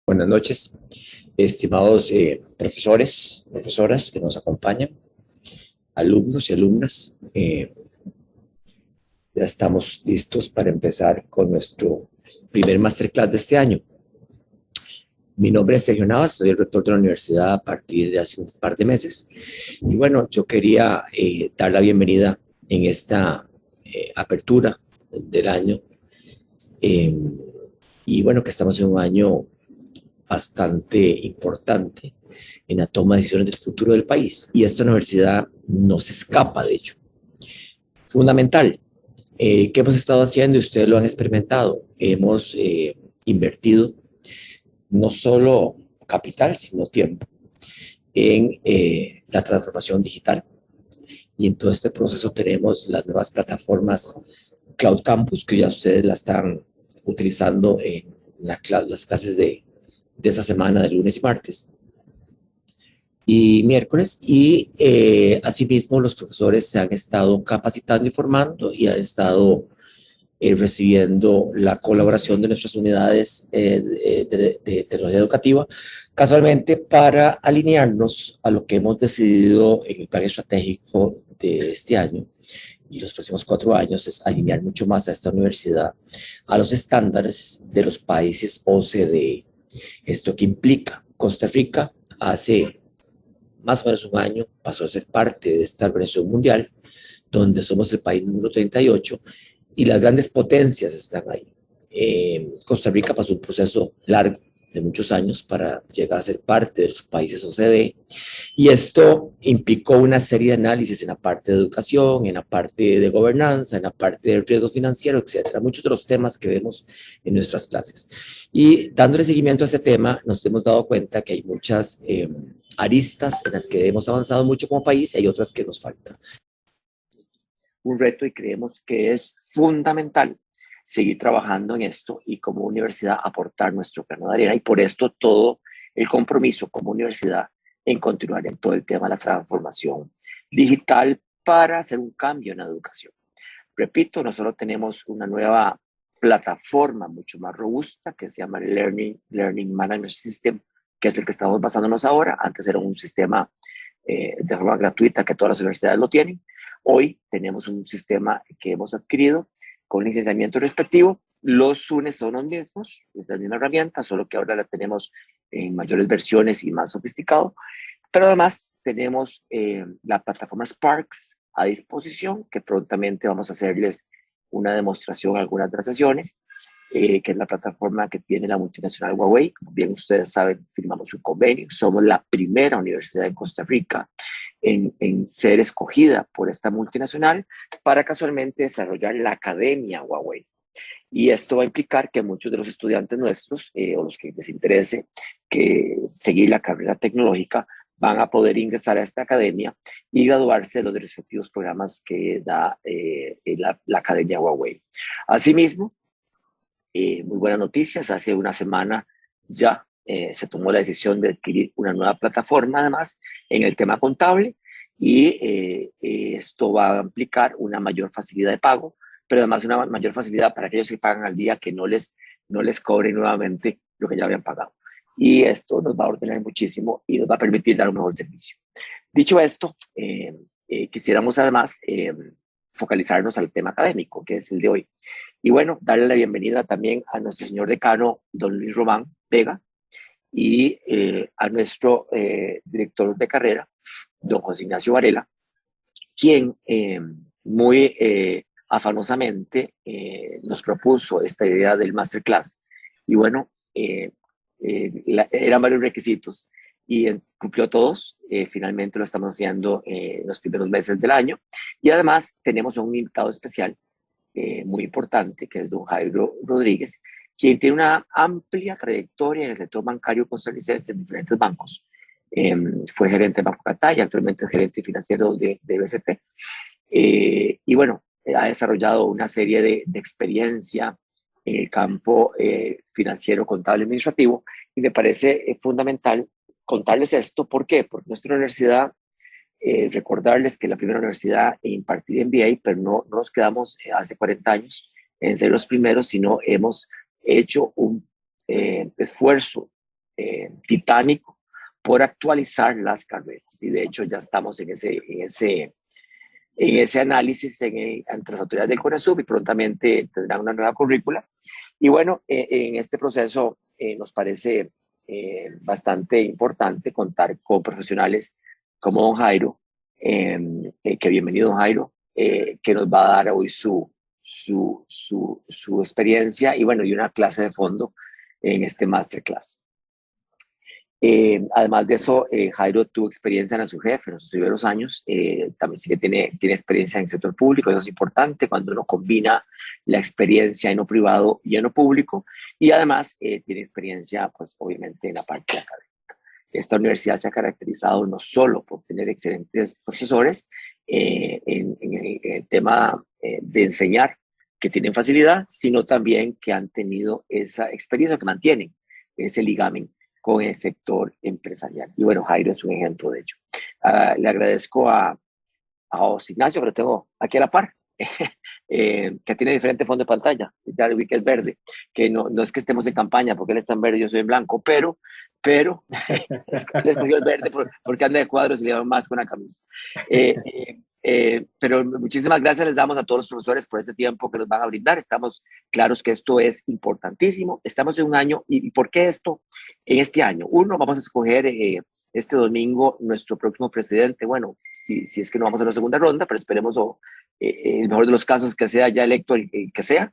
Buenas noches, estimados profesoras que nos acompañan, alumnos y alumnas. Ya estamos listos para empezar con nuestro primer masterclass de este año. Mi nombre es Sergio Navas, soy el rector de la universidad a partir de hace un par de meses. Y bueno, yo quería dar la bienvenida en esta apertura del año. Y bueno, que estamos en un año bastante importante en la toma de decisiones del futuro del país. Y esta universidad no se escapa de ello. Fundamental. ¿Qué hemos estado haciendo? Y ustedes lo han experimentado. Hemos invertido no solo capital, sino tiempo en la transformación digital. Y en todo este proceso tenemos las nuevas plataformas Cloud Campus, que ya ustedes la están utilizando en las clases de esa semana, de lunes y martes y miércoles, y asimismo los profesores se han estado capacitando y formando y han estado recibiendo la colaboración de nuestras unidades de tecnología educativa, casualmente para alinearnos a lo que hemos decidido en el plan estratégico de este año y los próximos 4 años, es alinear mucho más a esta universidad a los estándares de los países OCDE. ¿Esto qué implica? Costa Rica hace más o menos un año pasó a ser parte de esta organización mundial, donde somos el país número 38 y las grandes potencias están ahí. Costa Rica pasó un proceso largo de muchos años para llegar a ser parte de los países OCDE, y esto implicó una serie de análisis en la parte de educación, en la parte de gobernanza, en la parte del riesgo financiero, etcétera, muchos de los temas que vemos en nuestras clases. Y dándole seguimiento a este tema, nos hemos dado cuenta que hay muchas aristas en las que hemos avanzado mucho como país y hay otras que nos faltan. Un reto, y creemos que es fundamental seguir trabajando en esto y como universidad aportar nuestro grano de arena, y por esto todo el compromiso como universidad en continuar en todo el tema de la transformación digital para hacer un cambio en la educación. Repito, nosotros tenemos una nueva plataforma mucho más robusta que se llama Learning Management System, que es el que estamos basándonos ahora. Antes era un sistema de forma gratuita que todas las universidades lo tienen. Hoy tenemos un sistema que hemos adquirido con licenciamiento respectivo. Los SUNES son los mismos, es la misma herramienta, solo que ahora la tenemos en mayores versiones y más sofisticado. Pero además tenemos la plataforma Sparks a disposición, que prontamente vamos a hacerles una demostración en algunas de las sesiones, que es la plataforma que tiene la multinacional Huawei. Como bien ustedes saben, firmamos un convenio. Somos la primera universidad en Costa Rica en ser escogida por esta multinacional para casualmente desarrollar la academia Huawei. Y esto va a implicar que muchos de los estudiantes nuestros, o los que les interese que seguir la carrera tecnológica, van a poder ingresar a esta academia y graduarse de los respectivos programas que da la academia Huawei. Asimismo, muy buenas noticias, hace una semana ya se tomó la decisión de adquirir una nueva plataforma además en el tema contable, y esto va a implicar una mayor facilidad de pago, pero además una mayor facilidad para aquellos que pagan al día, que no les cobren nuevamente lo que ya habían pagado. Y esto nos va a ordenar muchísimo y nos va a permitir dar un mejor servicio. Dicho esto, quisiéramos además focalizarnos al tema académico, que es el de hoy. Y bueno, darle la bienvenida también a nuestro señor decano, don Luis Román Vega, y a nuestro director de carrera, don José Ignacio Varela, quien muy afanosamente nos propuso esta idea del masterclass. Y bueno, eran varios requisitos y cumplió todos. Finalmente lo estamos haciendo en los primeros meses del año. Y además tenemos a un invitado especial muy importante, que es don Jairo Rodríguez, quien tiene una amplia trayectoria en el sector bancario costarricense en diferentes bancos. Fue gerente de Banco Catay y actualmente es gerente financiero de BCP. Y bueno, ha desarrollado una serie de experiencia en el campo financiero, contable, administrativo, y me parece fundamental contarles esto. ¿Por qué? Porque nuestra universidad, recordarles que la primera universidad en impartir MBA, pero no nos quedamos hace 40 años en ser los primeros, sino hemos hecho un esfuerzo titánico por actualizar las carreras. Y de hecho ya estamos en ese análisis entre las autoridades del CONASUB y prontamente tendrán una nueva currícula. Y bueno, en este proceso nos parece bastante importante contar con profesionales como don Jairo, que bienvenido don Jairo, que nos va a dar hoy su experiencia y bueno, y una clase de fondo en este masterclass. Además de eso, Jairo tuvo experiencia en la SUGEF en los primeros años, también sí que tiene experiencia en el sector público, eso es importante cuando uno combina la experiencia en lo privado y en lo público, y además tiene experiencia, pues obviamente, en la parte académica. Esta universidad se ha caracterizado no solo por tener excelentes profesores en el tema de enseñar, que tienen facilidad, sino también que han tenido esa experiencia, que mantienen ese ligamen con el sector empresarial. Y bueno, Jairo es un ejemplo de ello. Le agradezco a José Ignacio, que lo tengo aquí a la par, que tiene diferente fondo de pantalla, ya vi que es verde, que no es que estemos en campaña, porque él está en verde, yo soy en blanco, pero él escogió el verde porque anda de cuadros y le va más con la camisa. Pero muchísimas gracias les damos a todos los profesores por este tiempo que nos van a brindar. Estamos claros que esto es importantísimo. Estamos en un año, ¿y por qué esto? En este año, vamos a escoger este domingo nuestro próximo presidente. Bueno, si es que no vamos a la segunda ronda, pero esperemos, en el mejor de los casos, que sea ya electo el que sea.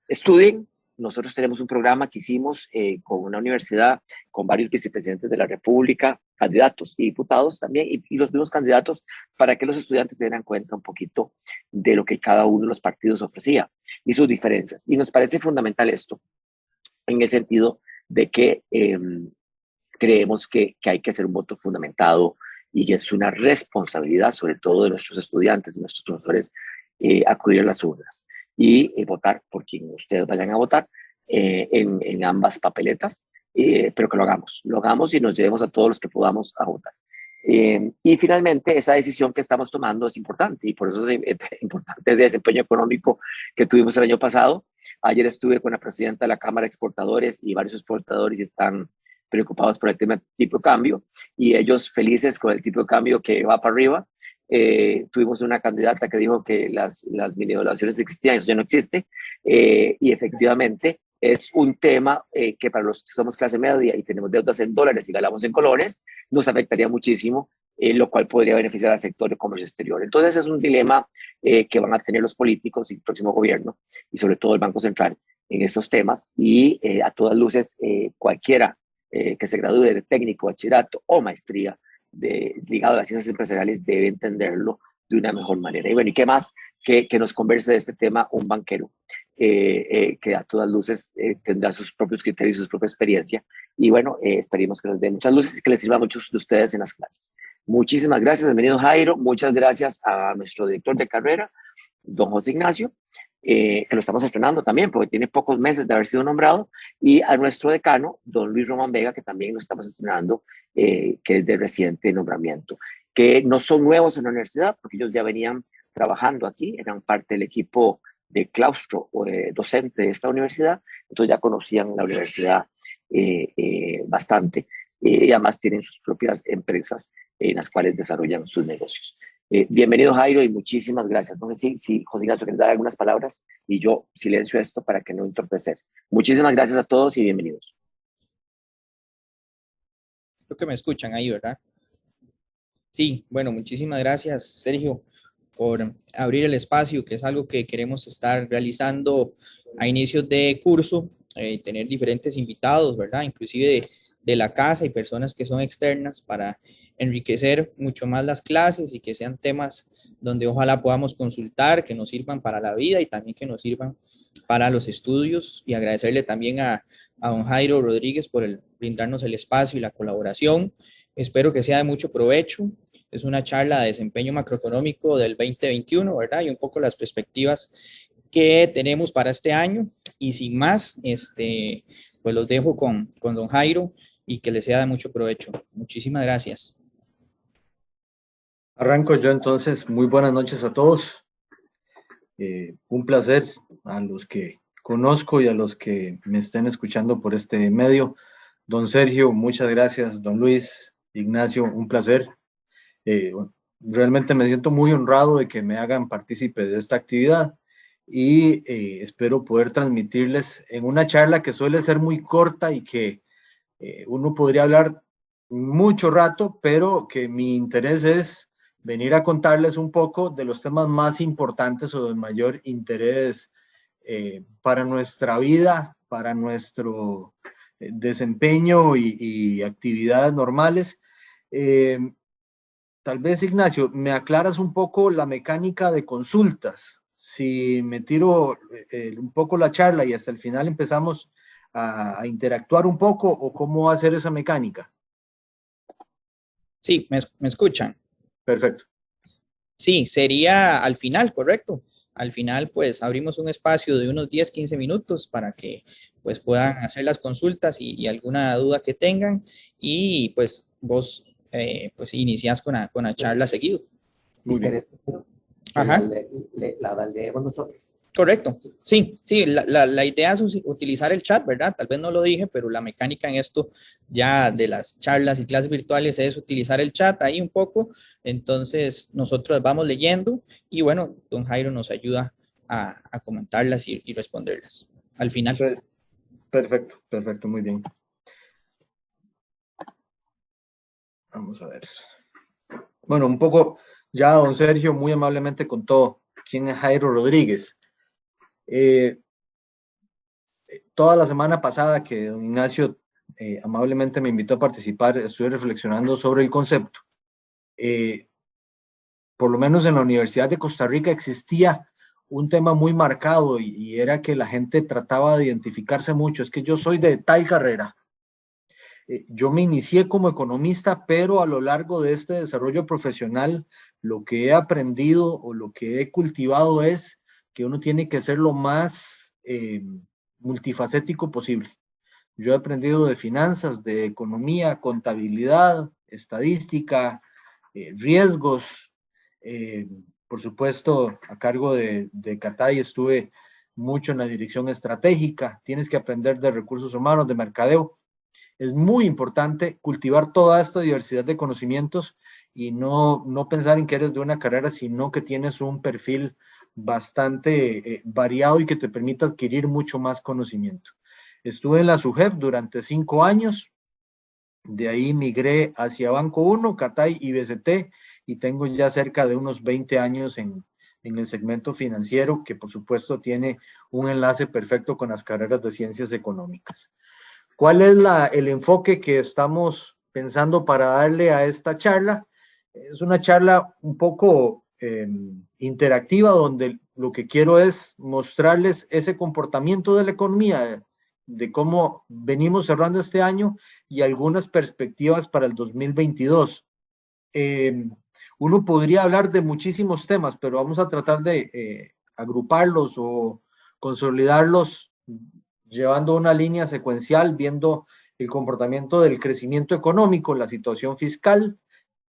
Estudien. Nosotros tenemos un programa que hicimos con una universidad, con varios vicepresidentes de la República, candidatos y diputados también, y los mismos candidatos, para que los estudiantes se den cuenta un poquito de lo que cada uno de los partidos ofrecía y sus diferencias. Y nos parece fundamental esto, en el sentido de que creemos que hay que hacer un voto fundamentado y que es una responsabilidad, sobre todo de nuestros estudiantes, de nuestros profesores, acudir a las urnas y votar por quien ustedes vayan a votar en ambas papeletas, pero que lo hagamos y nos llevemos a todos los que podamos a votar. Y finalmente, esa decisión que estamos tomando es importante y por eso es importante ese desempeño económico que tuvimos el año pasado. Ayer estuve con la presidenta de la Cámara de Exportadores y varios exportadores y están preocupados por el tema del tipo de cambio y ellos felices con el tipo de cambio que va para arriba. Tuvimos una candidata que dijo que las mini evaluaciones existían, eso ya no existe, y efectivamente es un tema que para los que somos clase media y tenemos deudas en dólares y ganamos en colores, nos afectaría muchísimo, lo cual podría beneficiar al sector de comercio exterior. Entonces es un dilema que van a tener los políticos y el próximo gobierno, y sobre todo el Banco Central, en estos temas, y a todas luces cualquiera que se gradúe de técnico, bachillerato o maestría ligado a las ciencias empresariales debe entenderlo de una mejor manera. Y bueno, ¿y qué más que nos converse de este tema un banquero que a todas luces tendrá sus propios criterios, su propia experiencia? Y bueno, esperemos que nos dé muchas luces y que les sirva a muchos de ustedes en las clases. Muchísimas gracias, bienvenido Jairo. Muchas gracias a nuestro director de carrera, don José Ignacio, que lo estamos estrenando también porque tiene pocos meses de haber sido nombrado, y a nuestro decano, don Luis Román Vega, que también lo estamos estrenando, que es de reciente nombramiento, que no son nuevos en la universidad porque ellos ya venían trabajando aquí, eran parte del equipo de claustro o docente de esta universidad, entonces ya conocían la universidad bastante, y además tienen sus propias empresas en las cuales desarrollan sus negocios. Bienvenido Jairo y muchísimas gracias. No sé si José Ignacio quiere dar algunas palabras y yo silencio esto para que no entorpecer. Muchísimas gracias a todos y bienvenidos. Creo que me escuchan ahí, ¿verdad? Sí, bueno, muchísimas gracias Sergio por abrir el espacio, que es algo que queremos estar realizando a inicios de curso, tener diferentes invitados, ¿verdad? Inclusive de la casa y personas que son externas para enriquecer mucho más las clases y que sean temas donde ojalá podamos consultar, que nos sirvan para la vida y también que nos sirvan para los estudios, y agradecerle también a don Jairo Rodríguez por brindarnos el espacio y la colaboración. Espero que sea de mucho provecho. Es una charla de desempeño macroeconómico del 2021, ¿verdad? Y un poco las perspectivas que tenemos para este año. Y sin más, pues los dejo con don Jairo y que les sea de mucho provecho. Muchísimas gracias. Arranco yo entonces. Muy buenas noches a todos. Un placer a los que conozco y a los que me estén escuchando por este medio Don Sergio, muchas gracias. Don Luis, Ignacio, un placer. Bueno, realmente me siento muy honrado de que me hagan partícipe de esta actividad y espero poder transmitirles en una charla que suele ser muy corta y que uno podría hablar mucho rato, pero que mi interés es venir a contarles un poco de los temas más importantes o de mayor interés para nuestra vida, para nuestro desempeño y actividades normales. Tal vez, Ignacio, me aclaras un poco la mecánica de consultas. Si me tiro un poco la charla y hasta el final empezamos a interactuar un poco, o cómo va a ser esa mecánica. Sí, me escuchan. Perfecto. Sí, sería al final, correcto. Al final, pues abrimos un espacio de unos 10, 15 minutos para que pues puedan hacer las consultas y alguna duda que tengan y pues vos pues iniciás con la charla seguido. Muy bien. Ajá. La leemos nosotros. Correcto. Sí, sí, la idea es utilizar el chat, ¿verdad? Tal vez no lo dije, pero la mecánica en esto ya de las charlas y clases virtuales es utilizar el chat ahí un poco. Entonces, nosotros vamos leyendo y bueno, don Jairo nos ayuda a comentarlas y responderlas al final. Perfecto, perfecto, muy bien. Vamos a ver. Bueno, un poco ya don Sergio muy amablemente contó quién es Jairo Rodríguez. Toda la semana pasada que don Ignacio amablemente me invitó a participar, estuve reflexionando sobre el concepto. Por lo menos en la Universidad de Costa Rica existía un tema muy marcado y era que la gente trataba de identificarse mucho. Es que yo soy de tal carrera. Yo me inicié como economista, pero a lo largo de este desarrollo profesional, lo que he aprendido o lo que he cultivado es que uno tiene que ser lo más multifacético posible. Yo he aprendido de finanzas, de economía, contabilidad, estadística, riesgos. Por supuesto, a cargo de Catay estuve mucho en la dirección estratégica. Tienes que aprender de recursos humanos, de mercadeo. Es muy importante cultivar toda esta diversidad de conocimientos y no pensar en que eres de una carrera, sino que tienes un perfil bastante variado y que te permita adquirir mucho más conocimiento. Estuve en la SUGEF durante 5 años, de ahí migré hacia Banco 1, Catay y BCT, y tengo ya cerca de unos 20 años en el segmento financiero, que por supuesto tiene un enlace perfecto con las carreras de ciencias económicas. ¿Cuál es el enfoque que estamos pensando para darle a esta charla? Es una charla un poco interactiva, donde lo que quiero es mostrarles ese comportamiento de la economía, de cómo venimos cerrando este año y algunas perspectivas para el 2022. Uno podría hablar de muchísimos temas, pero vamos a tratar de agruparlos o consolidarlos llevando una línea secuencial, viendo el comportamiento del crecimiento económico, la situación fiscal,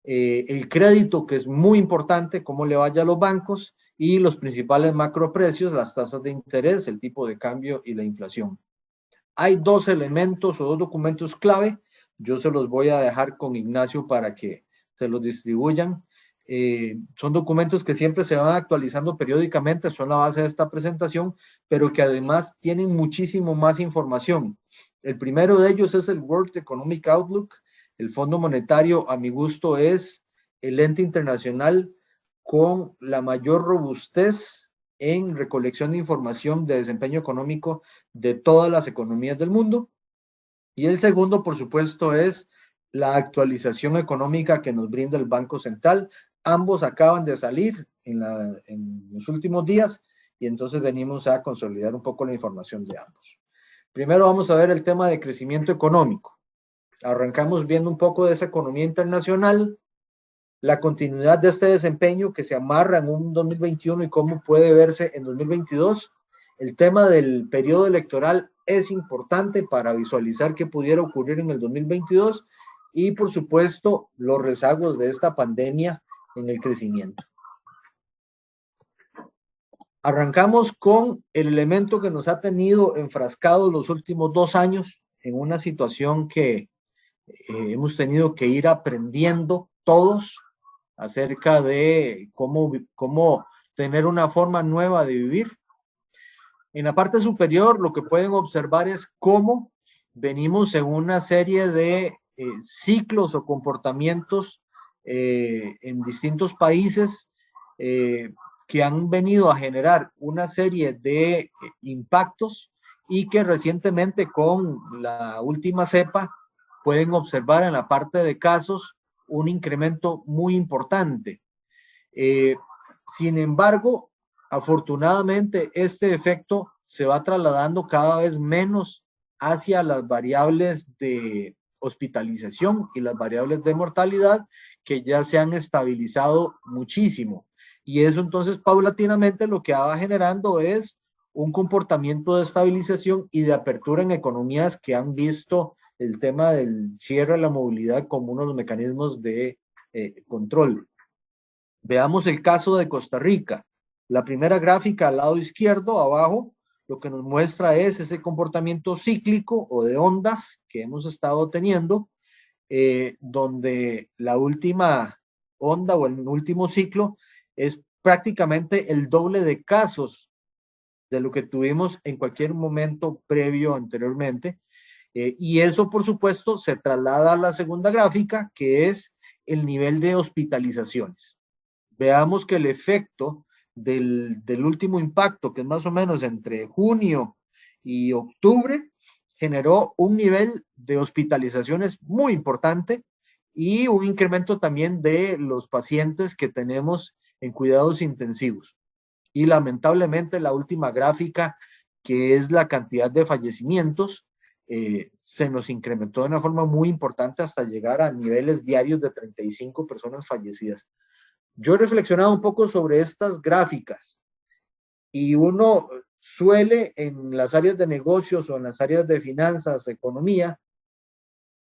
el crédito, que es muy importante, cómo le vaya a los bancos, y los principales macroprecios, las tasas de interés, el tipo de cambio y la inflación. Hay 2 elementos o 2 documentos clave. Yo se los voy a dejar con Ignacio para que se los distribuyan. Son documentos que siempre se van actualizando periódicamente, son la base de esta presentación, pero que además tienen muchísimo más información. El primero de ellos es el World Economic Outlook. El Fondo Monetario, a mi gusto, es el ente internacional con la mayor robustez en recolección de información de desempeño económico de todas las economías del mundo. Y el segundo, por supuesto, es la actualización económica que nos brinda el Banco Central. Ambos acaban de salir en los últimos días y entonces venimos a consolidar un poco la información de ambos. Primero vamos a ver el tema de crecimiento económico. Arrancamos viendo un poco de esa economía internacional, la continuidad de este desempeño que se amarra en un 2021 y cómo puede verse en 2022. El tema del periodo electoral es importante para visualizar qué pudiera ocurrir en el 2022 y, por supuesto, los rezagos de esta pandemia en el crecimiento. Arrancamos con el elemento que nos ha tenido enfrascados los últimos 2 años, en una situación que hemos tenido que ir aprendiendo todos acerca de cómo tener una forma nueva de vivir. En la parte superior lo que pueden observar es cómo venimos en una serie de ciclos o comportamientos en distintos países que han venido a generar una serie de impactos y que recientemente con la última cepa pueden observar en la parte de casos un incremento muy importante. Sin embargo, afortunadamente, este efecto se va trasladando cada vez menos hacia las variables de hospitalización y las variables de mortalidad que ya se han estabilizado muchísimo. Y eso entonces paulatinamente lo que va generando es un comportamiento de estabilización y de apertura en economías que han visto el tema del cierre de la movilidad como uno de los mecanismos de control. Veamos el caso de Costa Rica. La primera gráfica al lado izquierdo, abajo, lo que nos muestra es ese comportamiento cíclico o de ondas que hemos estado teniendo, donde la última onda o el último ciclo es prácticamente el doble de casos de lo que tuvimos en cualquier momento previo anteriormente. Y eso, por supuesto, se traslada a la segunda gráfica, que es el nivel de hospitalizaciones. Veamos que el efecto del último impacto, que es más o menos entre junio y octubre, generó un nivel de hospitalizaciones muy importante y un incremento también de los pacientes que tenemos en cuidados intensivos. Y lamentablemente la última gráfica, que es la cantidad de fallecimientos, se nos incrementó de una forma muy importante hasta llegar a niveles diarios de 35 personas fallecidas. Yo he reflexionado un poco sobre estas gráficas y uno suele en las áreas de negocios o en las áreas de finanzas, economía,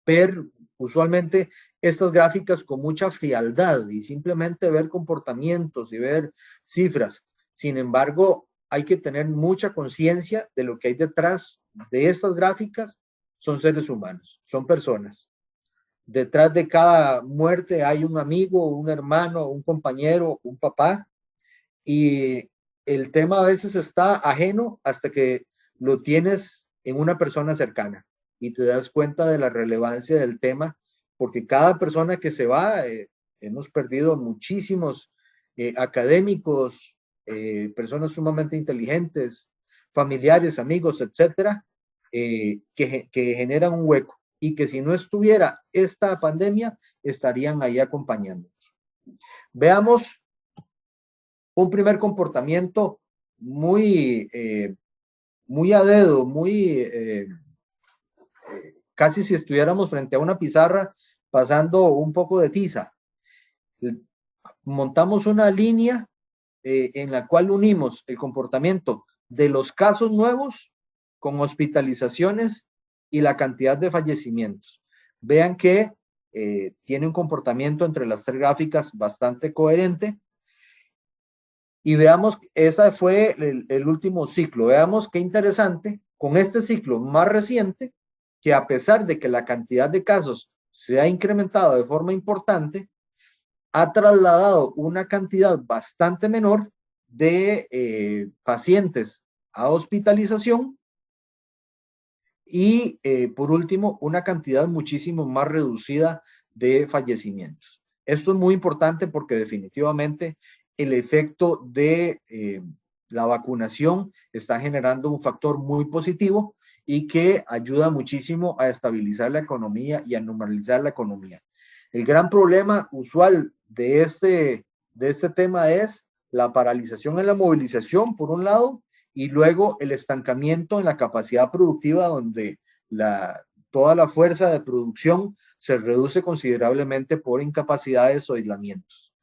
ver usualmente estas gráficas con mucha frialdad y simplemente ver comportamientos y ver cifras. Sin embargo, hay que tener mucha conciencia de lo que hay detrás de estas gráficas. Son seres humanos, son personas. Detrás de cada muerte hay un amigo, un hermano, un compañero, un papá, y el tema a veces está ajeno hasta que lo tienes en una persona cercana y te das cuenta de la relevancia del tema, porque cada persona que se va, hemos perdido muchísimos académicos, personas sumamente inteligentes, familiares, amigos, etcétera, que generan un hueco y que si no estuviera esta pandemia, estarían ahí acompañándonos. Veamos un primer comportamiento muy a dedo, casi si estuviéramos frente a una pizarra pasando un poco de tiza. Montamos una línea en la cual unimos el comportamiento de los casos nuevos con hospitalizaciones y la cantidad de fallecimientos. Vean que tiene un comportamiento entre las tres gráficas bastante coherente. Y veamos, ese fue el último ciclo. Veamos qué interesante, con este ciclo más reciente, que a pesar de que la cantidad de casos se ha incrementado de forma importante, ha trasladado una cantidad bastante menor de pacientes a hospitalización y, por último, una cantidad muchísimo más reducida de fallecimientos. Esto es muy importante porque definitivamente el efecto de la vacunación está generando un factor muy positivo y que ayuda muchísimo a estabilizar la economía y a normalizar la economía. El gran problema usual de este tema es la paralización en la movilización, por un lado, y luego el estancamiento en la capacidad productiva, donde toda la fuerza de producción se reduce considerablemente por incapacidades o aislamientos.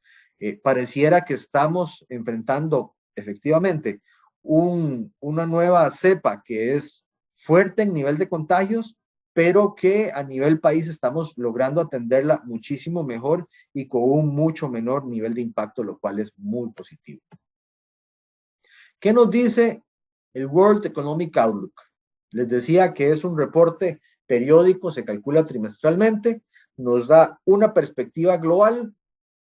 Pareciera que estamos enfrentando efectivamente una nueva cepa que es fuerte en nivel de contagios, pero que a nivel país estamos logrando atenderla muchísimo mejor y con un mucho menor nivel de impacto, lo cual es muy positivo. ¿Qué nos dice el World Economic Outlook? Les decía que es un reporte periódico, se calcula trimestralmente, nos da una perspectiva global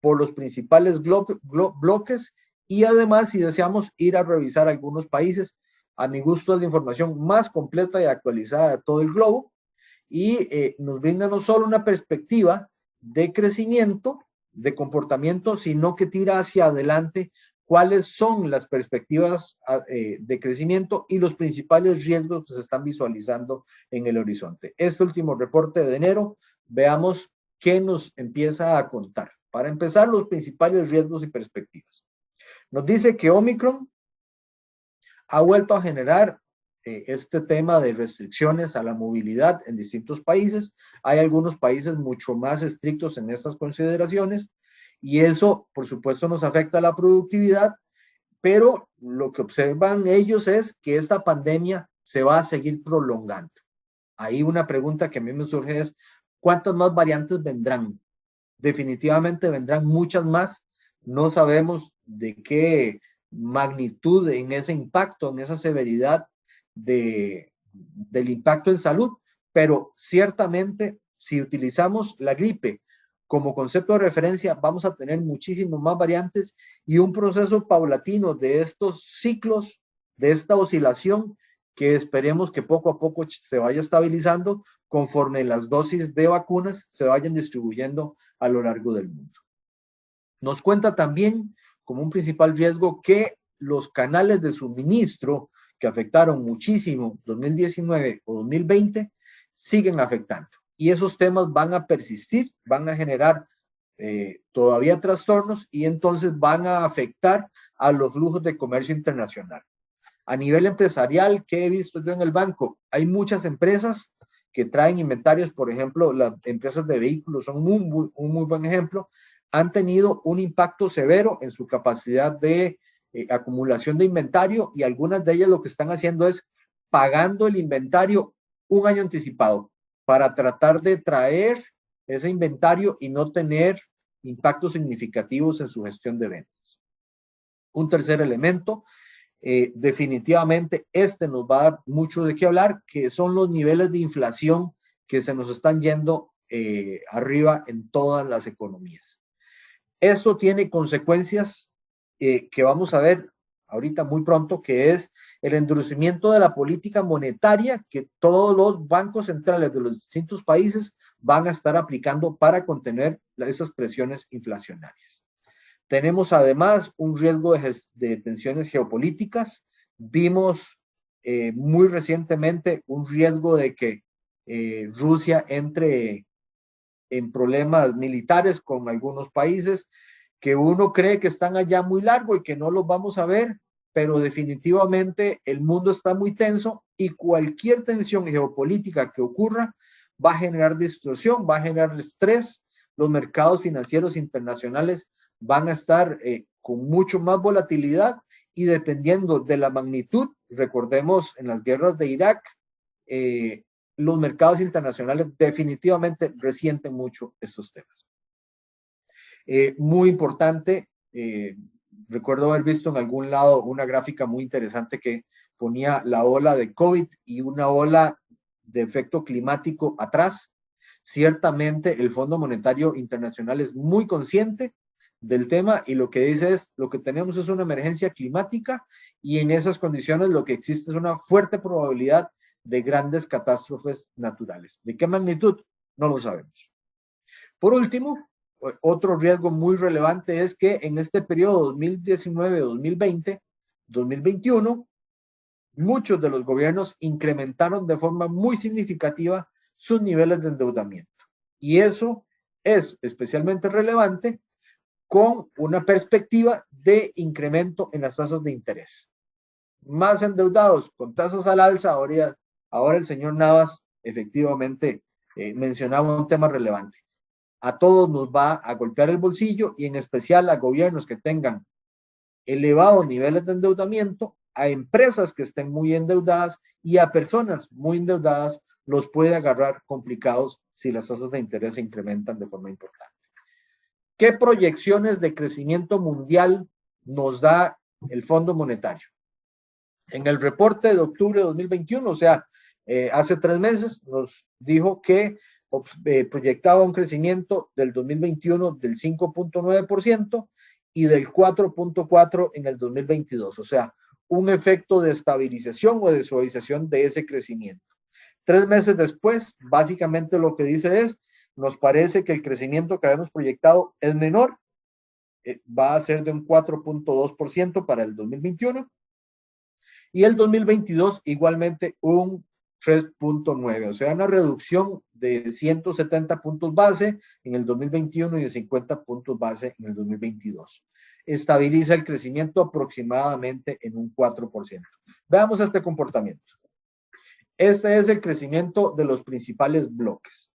por los principales bloques y además, si deseamos ir a revisar algunos países, a mi gusto es la información más completa y actualizada de todo el globo y nos brinda no solo una perspectiva de crecimiento, de comportamiento, sino que tira hacia adelante cuáles son las perspectivas de crecimiento y los principales riesgos que se están visualizando en el horizonte. Este último reporte de enero, veamos qué nos empieza a contar. Para empezar, los principales riesgos y perspectivas. Nos dice que Omicron ha vuelto a generar este tema de restricciones a la movilidad en distintos países. Hay algunos países mucho más estrictos en estas consideraciones y eso, por supuesto, nos afecta a la productividad, pero lo que observan ellos es que esta pandemia se va a seguir prolongando. Ahí una pregunta que a mí me surge es, ¿cuántas más variantes vendrán? Definitivamente vendrán muchas más. No sabemos de qué magnitud en ese impacto, en esa severidad del impacto en salud, pero ciertamente si utilizamos la gripe como concepto de referencia, vamos a tener muchísimas más variantes y un proceso paulatino de estos ciclos, de esta oscilación, que esperemos que poco a poco se vaya estabilizando conforme las dosis de vacunas se vayan distribuyendo a lo largo del mundo. Nos cuenta también como un principal riesgo que los canales de suministro que afectaron muchísimo 2019 o 2020 siguen afectando. Y esos temas van a persistir, van a generar todavía trastornos y entonces van a afectar a los flujos de comercio internacional. A nivel empresarial, ¿qué he visto yo en el banco? Hay muchas empresas que traen inventarios, por ejemplo, las empresas de vehículos son un muy buen ejemplo, han tenido un impacto severo en su capacidad de acumulación de inventario y algunas de ellas lo que están haciendo es pagando el inventario un año anticipado para tratar de traer ese inventario y no tener impactos significativos en su gestión de ventas. Un tercer elemento, definitivamente este nos va a dar mucho de qué hablar, que son los niveles de inflación que se nos están yendo arriba en todas las economías. Esto tiene consecuencias que vamos a ver ahorita muy pronto, que es el endurecimiento de la política monetaria que todos los bancos centrales de los distintos países van a estar aplicando para contener esas presiones inflacionarias. Tenemos además un riesgo de tensiones geopolíticas. Vimos muy recientemente un riesgo de que Rusia entre en problemas militares con algunos países que uno cree que están allá muy largo y que no los vamos a ver, pero definitivamente el mundo está muy tenso y cualquier tensión geopolítica que ocurra va a generar distorsión, va a generar estrés. Los mercados financieros internacionales van a estar con mucho más volatilidad y dependiendo de la magnitud, recordemos en las guerras de Irak, los mercados internacionales definitivamente resienten mucho estos temas. Muy importante, recuerdo haber visto en algún lado una gráfica muy interesante que ponía la ola de COVID y una ola de efecto climático atrás. Ciertamente el Fondo Monetario Internacional es muy consciente del tema y lo que dice es, lo que tenemos es una emergencia climática y en esas condiciones lo que existe es una fuerte probabilidad de grandes catástrofes naturales. ¿De qué magnitud? No lo sabemos. Por último, otro riesgo muy relevante es que en este periodo 2019, 2020, 2021, muchos de los gobiernos incrementaron de forma muy significativa sus niveles de endeudamiento. Y eso es especialmente relevante con una perspectiva de incremento en las tasas de interés. Más endeudados con tasas al alza, ahora el señor Navas efectivamente mencionaba un tema relevante. A todos nos va a golpear el bolsillo y en especial a gobiernos que tengan elevados niveles de endeudamiento, a empresas que estén muy endeudadas y a personas muy endeudadas los puede agarrar complicados si las tasas de interés se incrementan de forma importante. ¿Qué proyecciones de crecimiento mundial nos da el Fondo Monetario? En el reporte de octubre de 2021, o sea, hace 3 meses nos dijo que proyectaba un crecimiento del 2021 del 5.9% y del 4.4% en el 2022. O sea, un efecto de estabilización o de suavización de ese crecimiento. 3 meses después, básicamente lo que dice es, nos parece que el crecimiento que habíamos proyectado es menor, va a ser de un 4.2% para el 2021 y el 2022 igualmente un 3.9%, o sea, una reducción de 170 puntos base en el 2021 y de 50 puntos base en el 2022. Estabiliza el crecimiento aproximadamente en un 4%. Veamos este comportamiento. Este es el crecimiento de los principales bloques.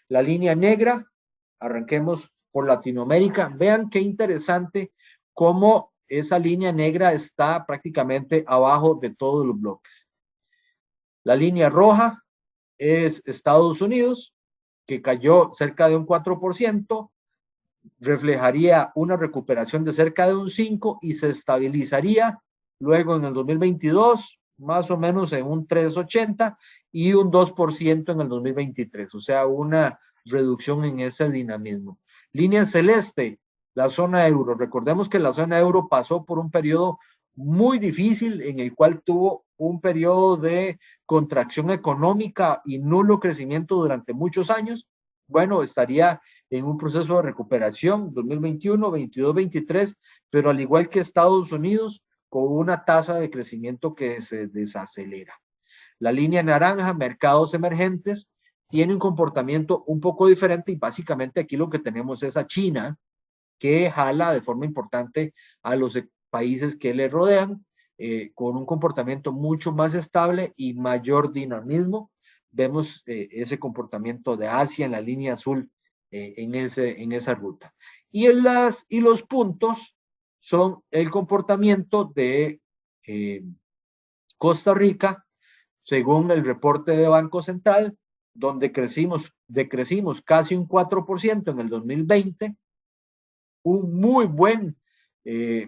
La línea negra, arranquemos por Latinoamérica. Vean qué interesante cómo esa línea negra está prácticamente abajo de todos los bloques. La línea roja es Estados Unidos, que cayó cerca de un 4%, reflejaría una recuperación de cerca de un 5% y se estabilizaría luego en el 2022, más o menos en un 3.80 y un 2% en el 2023, o sea, una reducción en ese dinamismo. Línea celeste, la zona euro. Recordemos que la zona euro pasó por un periodo muy difícil en el cual tuvo un periodo de contracción económica y nulo crecimiento durante muchos años. Bueno, estaría en un proceso de recuperación 2021, 22, 23, pero al igual que Estados Unidos, con una tasa de crecimiento que se desacelera. La línea naranja, mercados emergentes, tiene un comportamiento un poco diferente y básicamente aquí lo que tenemos es a China, que jala de forma importante a los países que le rodean, con un comportamiento mucho más estable y mayor dinamismo. Vemos ese comportamiento de Asia en la línea azul en esa ruta. Y los puntos son el comportamiento de Costa Rica, según el reporte de Banco Central, donde decrecimos casi un 4% en el 2020, un muy buen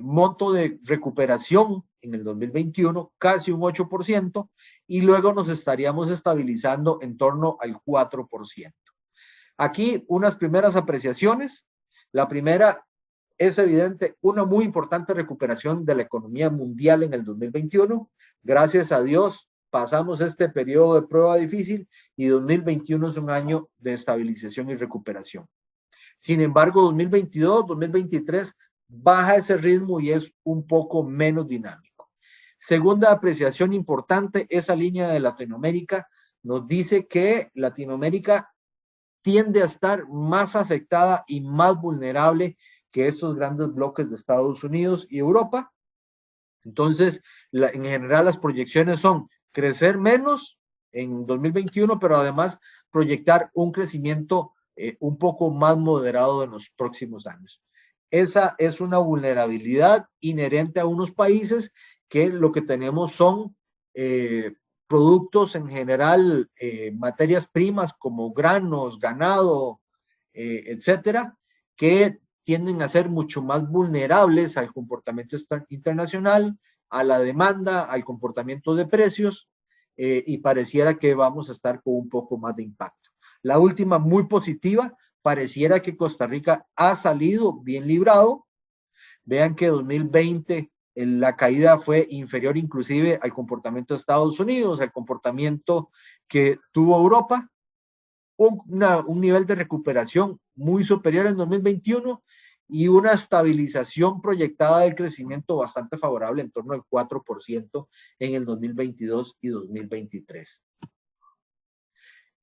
monto de recuperación en el 2021, casi un 8%, y luego nos estaríamos estabilizando en torno al 4%. Aquí unas primeras apreciaciones. La primera es evidente, una muy importante recuperación de la economía mundial en el 2021. Gracias a Dios pasamos este periodo de prueba difícil y 2021 es un año de estabilización y recuperación. Sin embargo, 2022, 2023 baja ese ritmo y es un poco menos dinámico. Segunda apreciación importante, esa línea de Latinoamérica nos dice que Latinoamérica tiende a estar más afectada y más vulnerable que estos grandes bloques de Estados Unidos y Europa. Entonces, en general las proyecciones son crecer menos en 2021, pero además proyectar un crecimiento un poco más moderado en los próximos años. Esa es una vulnerabilidad inherente a unos países que lo que tenemos son productos en general, materias primas como granos, ganado, etcétera, que tienden a ser mucho más vulnerables al comportamiento internacional, a la demanda, al comportamiento de precios, y pareciera que vamos a estar con un poco más de impacto. La última, muy positiva, pareciera que Costa Rica ha salido bien librado. Vean que 2020 la caída fue inferior inclusive al comportamiento de Estados Unidos, al comportamiento que tuvo Europa. Un nivel de recuperación muy superior en 2021 y una estabilización proyectada del crecimiento bastante favorable en torno al 4% en el 2022 y 2023.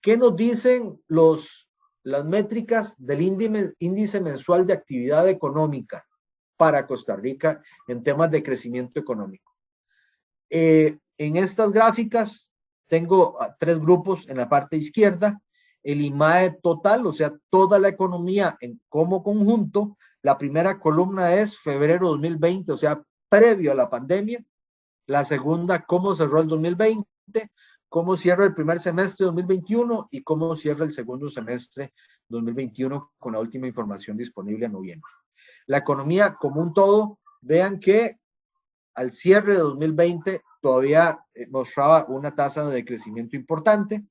¿Qué nos dicen las métricas del índice mensual de actividad económica para Costa Rica en temas de crecimiento económico? En estas gráficas tengo 3 grupos en la parte izquierda. El IMAE total, o sea, toda la economía como conjunto. La primera columna es febrero 2020, o sea, previo a la pandemia. La segunda, cómo cerró el 2020, cómo cierra el primer semestre 2021 y cómo cierra el segundo semestre 2021 con la última información disponible en noviembre. La economía como un todo, vean que al cierre de 2020 todavía mostraba una tasa de crecimiento importante.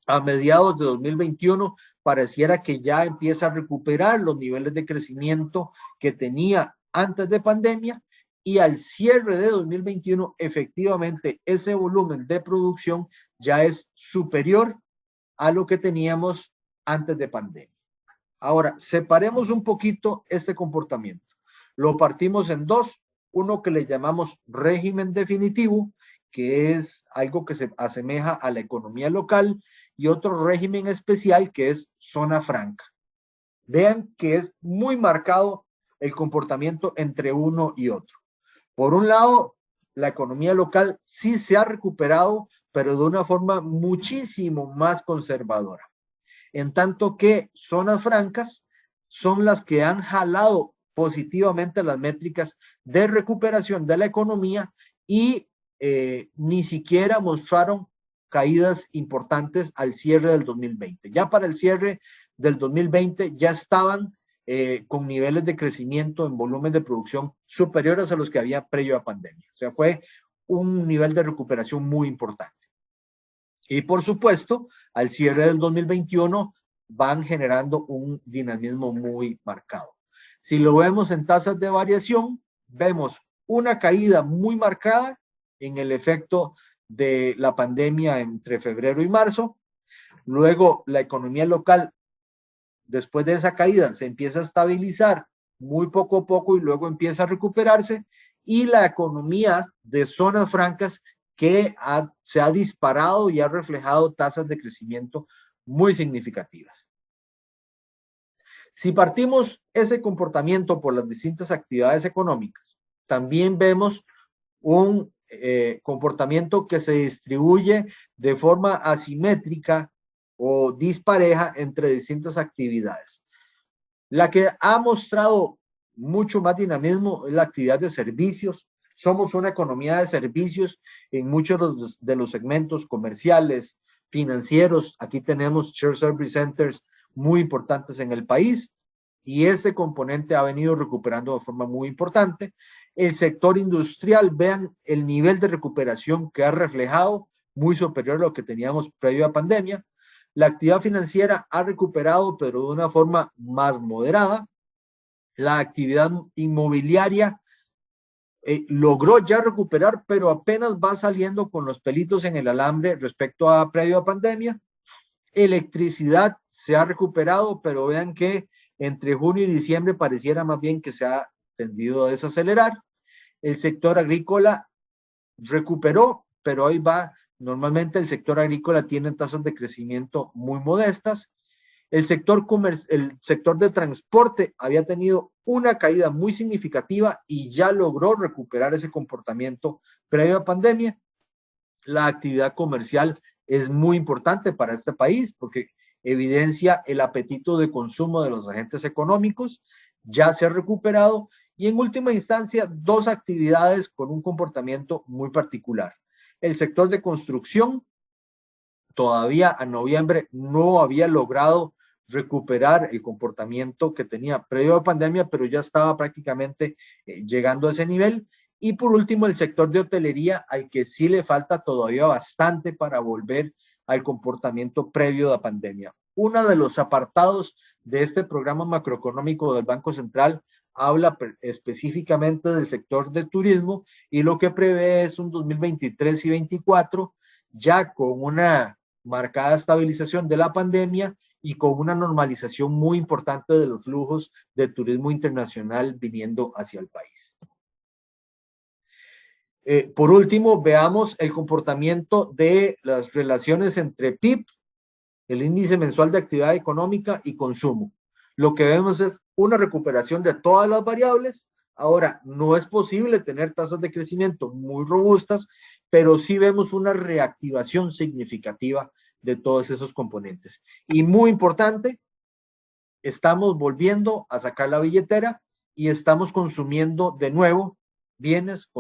A mediados de 2021 pareciera que ya empieza a recuperar los niveles de crecimiento que tenía antes de pandemia, y al cierre de 2021 efectivamente ese volumen de producción ya es superior a lo que teníamos antes de pandemia. Ahora, separemos un poquito este comportamiento. Lo partimos en dos, uno que le llamamos régimen definitivo, que es algo que se asemeja a la economía local, y otro régimen especial que es zona franca. Vean que es muy marcado el comportamiento entre uno y otro. Por un lado, la economía local sí se ha recuperado, pero de una forma muchísimo más conservadora. En tanto que zonas francas son las que han jalado positivamente las métricas de recuperación de la economía y ni siquiera mostraron caídas importantes al cierre del 2020. Ya para el cierre del 2020 ya estaban con niveles de crecimiento en volumen de producción superiores a los que había previo a pandemia. O sea, fue un nivel de recuperación muy importante. Y por supuesto, al cierre del 2021 van generando un dinamismo muy marcado. Si lo vemos en tasas de variación, vemos una caída muy marcada en el efecto de la pandemia entre febrero y marzo. Luego, la economía local, después de esa caída, se empieza a estabilizar muy poco a poco y luego empieza a recuperarse. Y la economía de zonas francas que se ha disparado y ha reflejado tasas de crecimiento muy significativas. Si partimos ese comportamiento por las distintas actividades económicas, también vemos un comportamiento que se distribuye de forma asimétrica o dispareja entre distintas actividades. La que ha mostrado mucho más dinamismo es la actividad de servicios. Somos una economía de servicios en muchos de los segmentos comerciales, financieros. Aquí tenemos shared service centers muy importantes en el país y este componente ha venido recuperando de forma muy importante. El sector industrial, vean el nivel de recuperación que ha reflejado, muy superior a lo que teníamos previo a pandemia. La actividad financiera ha recuperado, pero de una forma más moderada. La actividad inmobiliaria logró ya recuperar, pero apenas va saliendo con los pelitos en el alambre respecto a previo a pandemia. Electricidad se ha recuperado, pero vean que entre junio y diciembre pareciera más bien que se ha tendido a desacelerar. El sector agrícola recuperó, pero ahí va. Normalmente el sector agrícola tiene tasas de crecimiento muy modestas. El sector de transporte había tenido una caída muy significativa y ya logró recuperar ese comportamiento previo a pandemia. La actividad comercial es muy importante para este país porque evidencia el apetito de consumo de los agentes económicos, ya se ha recuperado, y en última instancia dos actividades con un comportamiento muy particular. El sector de construcción todavía a noviembre no había logrado recuperar el comportamiento que tenía previo a pandemia, pero ya estaba prácticamente llegando a ese nivel. Y por último, el sector de hotelería, al que sí le falta todavía bastante para volver al comportamiento previo a la pandemia. Uno de los apartados de este programa macroeconómico del Banco Central habla específicamente del sector de turismo y lo que prevé es un 2023 y 2024 ya con una marcada estabilización de la pandemia y con una normalización muy importante de los flujos de turismo internacional viniendo hacia el país. Por último, veamos el comportamiento de las relaciones entre PIB, el índice mensual de actividad económica y consumo. Lo que vemos es una recuperación de todas las variables. Ahora, no es posible tener tasas de crecimiento muy robustas, pero sí vemos una reactivación significativa de todos esos componentes. Y muy importante, estamos volviendo a sacar la billetera y estamos consumiendo de nuevo bienes,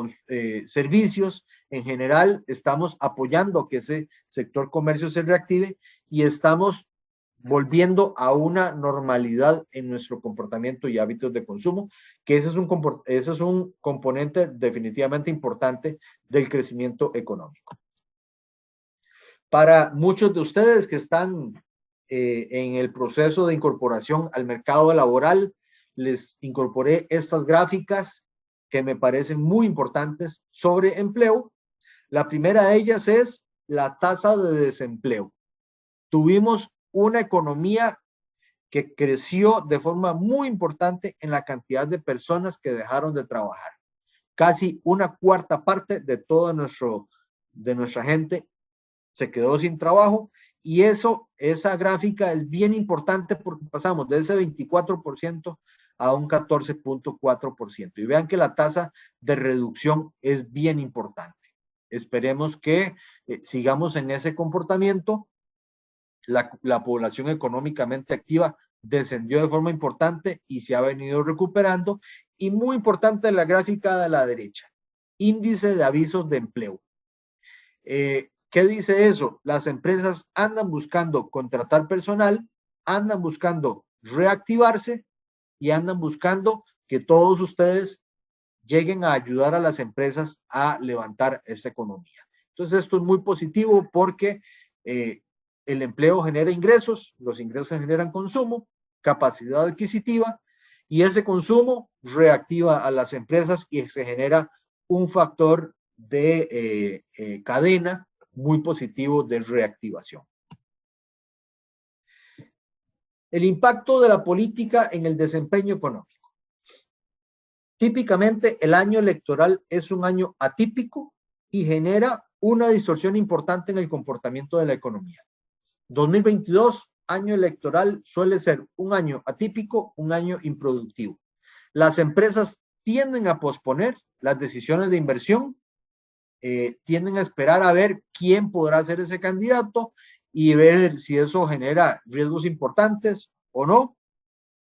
servicios. En general, estamos apoyando que ese sector comercio se reactive y estamos volviendo a una normalidad en nuestro comportamiento y hábitos de consumo, que ese es un componente definitivamente importante del crecimiento económico. Para muchos de ustedes que están en el proceso de incorporación al mercado laboral, les incorporé estas gráficas que me parecen muy importantes sobre empleo. La primera de ellas es la tasa de desempleo. Tuvimos una economía que creció de forma muy importante en la cantidad de personas que dejaron de trabajar. Casi una cuarta parte de toda nuestra gente se quedó sin trabajo, y esa gráfica es bien importante porque pasamos de ese 24% a un 14.4%. Y vean que la tasa de reducción es bien importante. Esperemos que sigamos en ese comportamiento. La población económicamente activa descendió de forma importante y se ha venido recuperando. Y muy importante la gráfica de la derecha, índice de avisos de empleo. ¿Qué dice eso? Las empresas andan buscando contratar personal, andan buscando reactivarse y andan buscando que todos ustedes lleguen a ayudar a las empresas a levantar esa economía. Entonces esto es muy positivo porque el empleo genera ingresos, los ingresos generan consumo, capacidad adquisitiva, y ese consumo reactiva a las empresas y se genera un factor de cadena muy positivo de reactivación. El impacto de la política en el desempeño económico. Típicamente el año electoral es un año atípico y genera una distorsión importante en el comportamiento de la economía. 2022, año electoral, suele ser un año atípico, un año improductivo. Las empresas tienden a posponer las decisiones de inversión, tienden a esperar a ver quién podrá ser ese candidato y ver si eso genera riesgos importantes o no.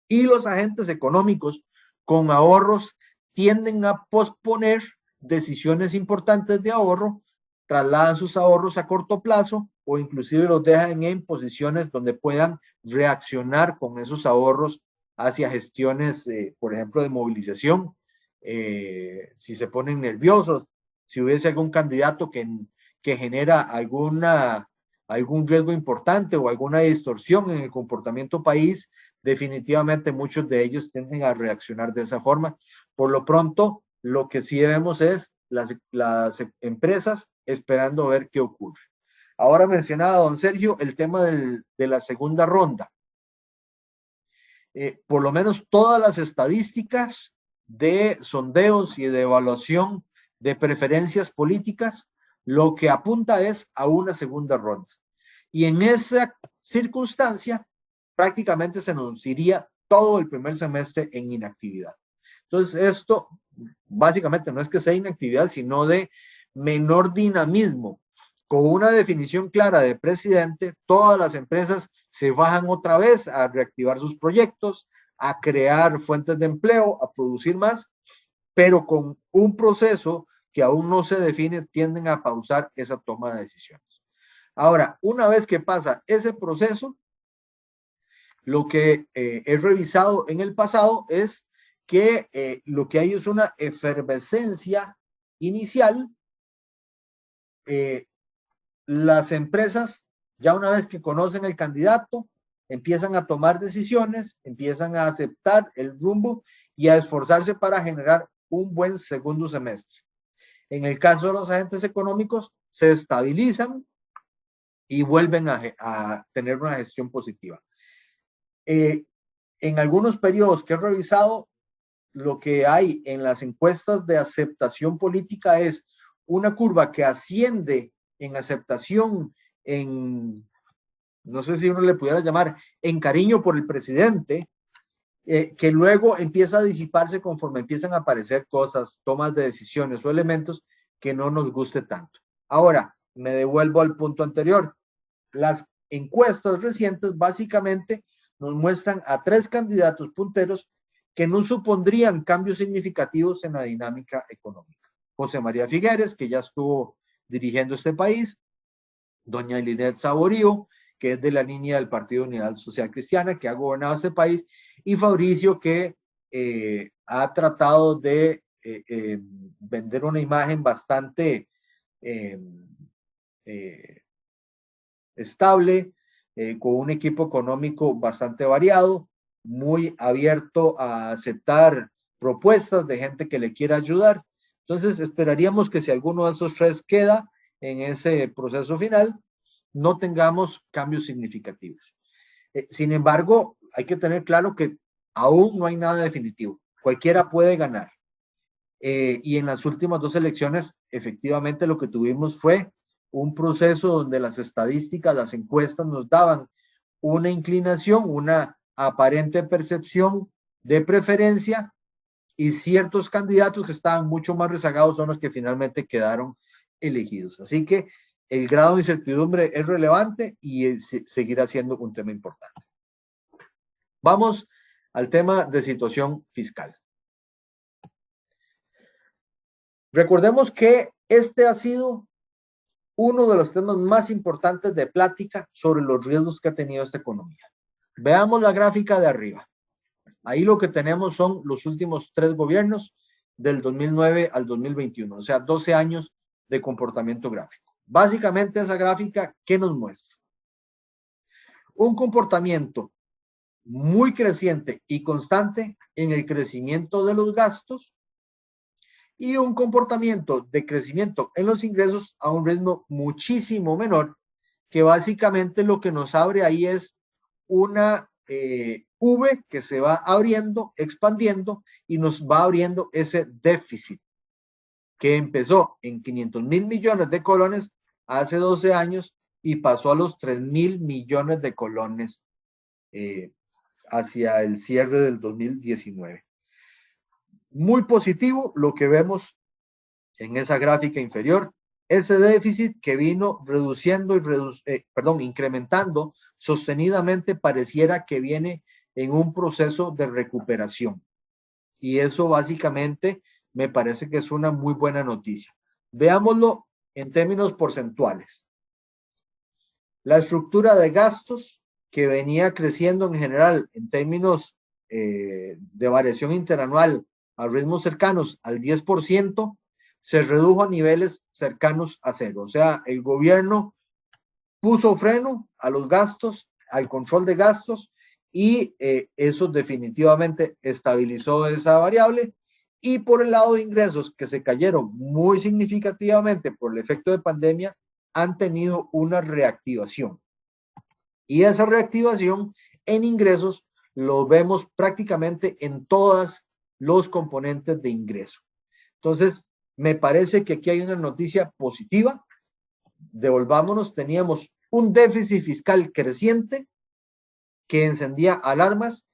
Y los agentes económicos con ahorros tienden a posponer decisiones importantes de ahorro, trasladan sus ahorros a corto plazo o inclusive los dejan en posiciones donde puedan reaccionar con esos ahorros hacia gestiones, por ejemplo, de movilización. Si se ponen nerviosos, si hubiese algún candidato que genera algún riesgo importante o alguna distorsión en el comportamiento país, definitivamente muchos de ellos tienden a reaccionar de esa forma. Por lo pronto, lo que sí vemos es las empresas esperando ver qué ocurre. Ahora mencionaba don Sergio el tema de la segunda ronda. Por lo menos todas las estadísticas de sondeos y de evaluación de preferencias políticas, lo que apunta es a una segunda ronda. Y en esa circunstancia, prácticamente se nos iría todo el primer semestre en inactividad. Entonces, esto básicamente no es que sea inactividad, sino de menor dinamismo. Con una definición clara de presidente, todas las empresas se bajan otra vez a reactivar sus proyectos, a crear fuentes de empleo, a producir más, pero con un proceso que aún no se define, tienden a pausar esa toma de decisiones. Ahora, una vez que pasa ese proceso, lo que he revisado en el pasado es que lo que hay es una efervescencia inicial. Las empresas, ya una vez que conocen el candidato, empiezan a tomar decisiones, empiezan a aceptar el rumbo y a esforzarse para generar un buen segundo semestre. En el caso de los agentes económicos, se estabilizan y vuelven a tener una gestión positiva. En algunos periodos que he revisado, lo que hay en las encuestas de aceptación política es una curva que asciende en aceptación, no sé si uno le pudiera llamar, en cariño por el presidente, que luego empieza a disiparse conforme empiezan a aparecer cosas, tomas de decisiones o elementos que no nos guste tanto. Ahora, me devuelvo al punto anterior. Las encuestas recientes básicamente nos muestran a 3 candidatos punteros que no supondrían cambios significativos en la dinámica económica. José María Figueres, que ya estuvo dirigiendo este país, doña Linet Saborío que es de la línea del Partido Unidad Social Cristiana, que ha gobernado este país, y Fabricio, que ha tratado de vender una imagen bastante estable, con un equipo económico bastante variado, muy abierto a aceptar propuestas de gente que le quiera ayudar. Entonces, esperaríamos que si alguno de esos tres queda en ese proceso final, no tengamos cambios significativos. Sin embargo, hay que tener claro que aún no hay nada definitivo. Cualquiera puede ganar. Y en las últimas dos elecciones, efectivamente, lo que tuvimos fue un proceso donde las estadísticas, las encuestas nos daban una inclinación, una aparente percepción de preferencia, y ciertos candidatos que estaban mucho más rezagados son los que finalmente quedaron elegidos. Así que el grado de incertidumbre es relevante y seguirá siendo un tema importante. Vamos al tema de situación fiscal. Recordemos que este ha sido uno de los temas más importantes de plática sobre los riesgos que ha tenido esta economía. Veamos la gráfica de arriba. Ahí lo que tenemos son los últimos 3 gobiernos del 2009 al 2021, o sea, 12 años de comportamiento gráfico. Básicamente esa gráfica, ¿qué nos muestra? Un comportamiento muy creciente y constante en el crecimiento de los gastos y un comportamiento de crecimiento en los ingresos a un ritmo muchísimo menor, que básicamente lo que nos abre ahí es una V que se va abriendo, expandiendo, y nos va abriendo ese déficit que empezó en 500.000 millones de colones hace 12 años y pasó a los 3.000 millones de colones hacia el cierre del 2019. Muy positivo lo que vemos en esa gráfica inferior, ese déficit que vino reduciendo y incrementando sostenidamente, pareciera que viene en un proceso de recuperación. Y eso básicamente me parece que es una muy buena noticia. Veámoslo en términos porcentuales. La estructura de gastos, que venía creciendo en general en términos de variación interanual a ritmos cercanos al 10%, se redujo a niveles cercanos a cero. O sea, el gobierno puso freno a los gastos, al control de gastos, y eso definitivamente estabilizó esa variable. Y por el lado de ingresos, que se cayeron muy significativamente por el efecto de pandemia, han tenido una reactivación. Y esa reactivación en ingresos lo vemos prácticamente en todos los componentes de ingreso. Entonces, me parece que aquí hay una noticia positiva. Devolvámonos, teníamos un déficit fiscal creciente que encendía alarmas,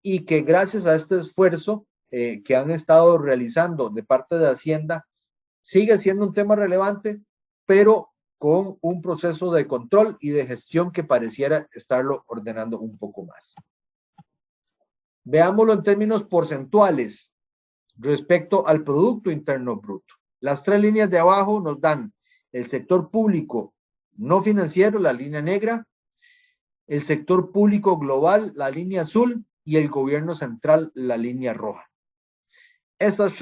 y que gracias a este esfuerzo que han estado realizando de parte de Hacienda, sigue siendo un tema relevante, pero con un proceso de control y de gestión que pareciera estarlo ordenando un poco más. Veámoslo en términos porcentuales respecto al Producto Interno Bruto. Las 3 líneas de abajo nos dan el sector público no financiero, la línea negra, el sector público global, la línea azul, y el gobierno central, la línea roja. Estas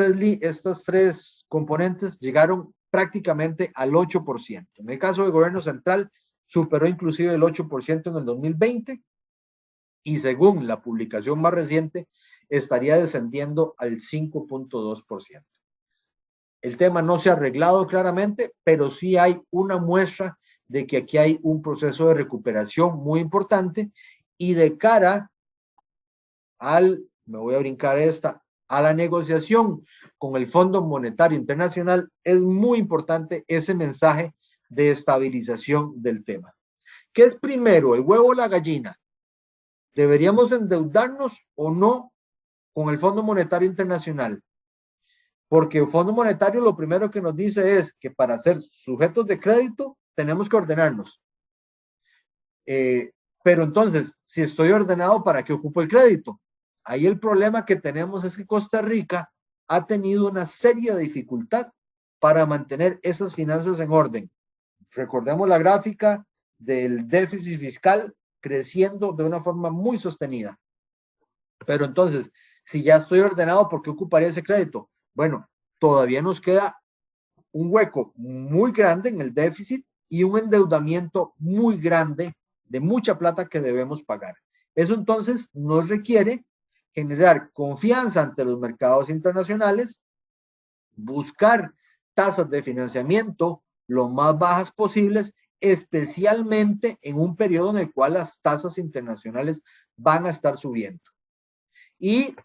tres componentes llegaron prácticamente al 8%. En el caso del gobierno central, superó inclusive el 8% en el 2020, y según la publicación más reciente, estaría descendiendo al 5.2%. El tema no se ha arreglado claramente, pero sí hay una muestra de que aquí hay un proceso de recuperación muy importante, y de cara me voy a brincar a la negociación con el Fondo Monetario Internacional, es muy importante ese mensaje de estabilización del tema. ¿Qué es primero, el huevo o la gallina? ¿Deberíamos endeudarnos o no con el Fondo Monetario Internacional? Porque el Fondo Monetario lo primero que nos dice es que para ser sujetos de crédito tenemos que ordenarnos. Pero entonces, si estoy ordenado, ¿para qué ocupo el crédito? Ahí el problema que tenemos es que Costa Rica ha tenido una seria dificultad para mantener esas finanzas en orden. Recordemos la gráfica del déficit fiscal creciendo de una forma muy sostenida. Pero entonces, si ya estoy ordenado, ¿por qué ocuparía ese crédito? Bueno, todavía nos queda un hueco muy grande en el déficit y un endeudamiento muy grande de mucha plata que debemos pagar. Eso entonces nos requiere generar confianza ante los mercados internacionales, buscar tasas de financiamiento lo más bajas posibles, especialmente en un periodo en el cual las tasas internacionales van a estar subiendo. Y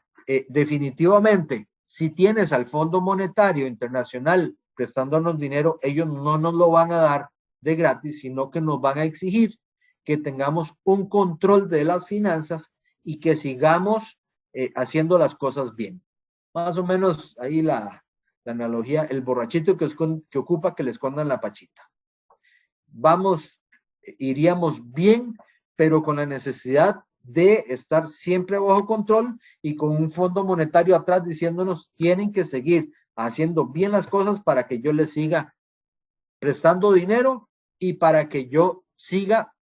definitivamente, si tienes al Fondo Monetario Internacional prestándonos dinero, ellos no nos lo van a dar de gratis, sino que nos van a exigir que tengamos un control de las finanzas y que sigamos haciendo las cosas bien. Más o menos ahí la analogía, el borrachito que ocupa que le escondan la pachita. Iríamos bien, pero con la necesidad de estar siempre bajo control y con un Fondo Monetario atrás diciéndonos tienen que seguir haciendo bien las cosas para que yo les siga prestando dinero y para que yo siga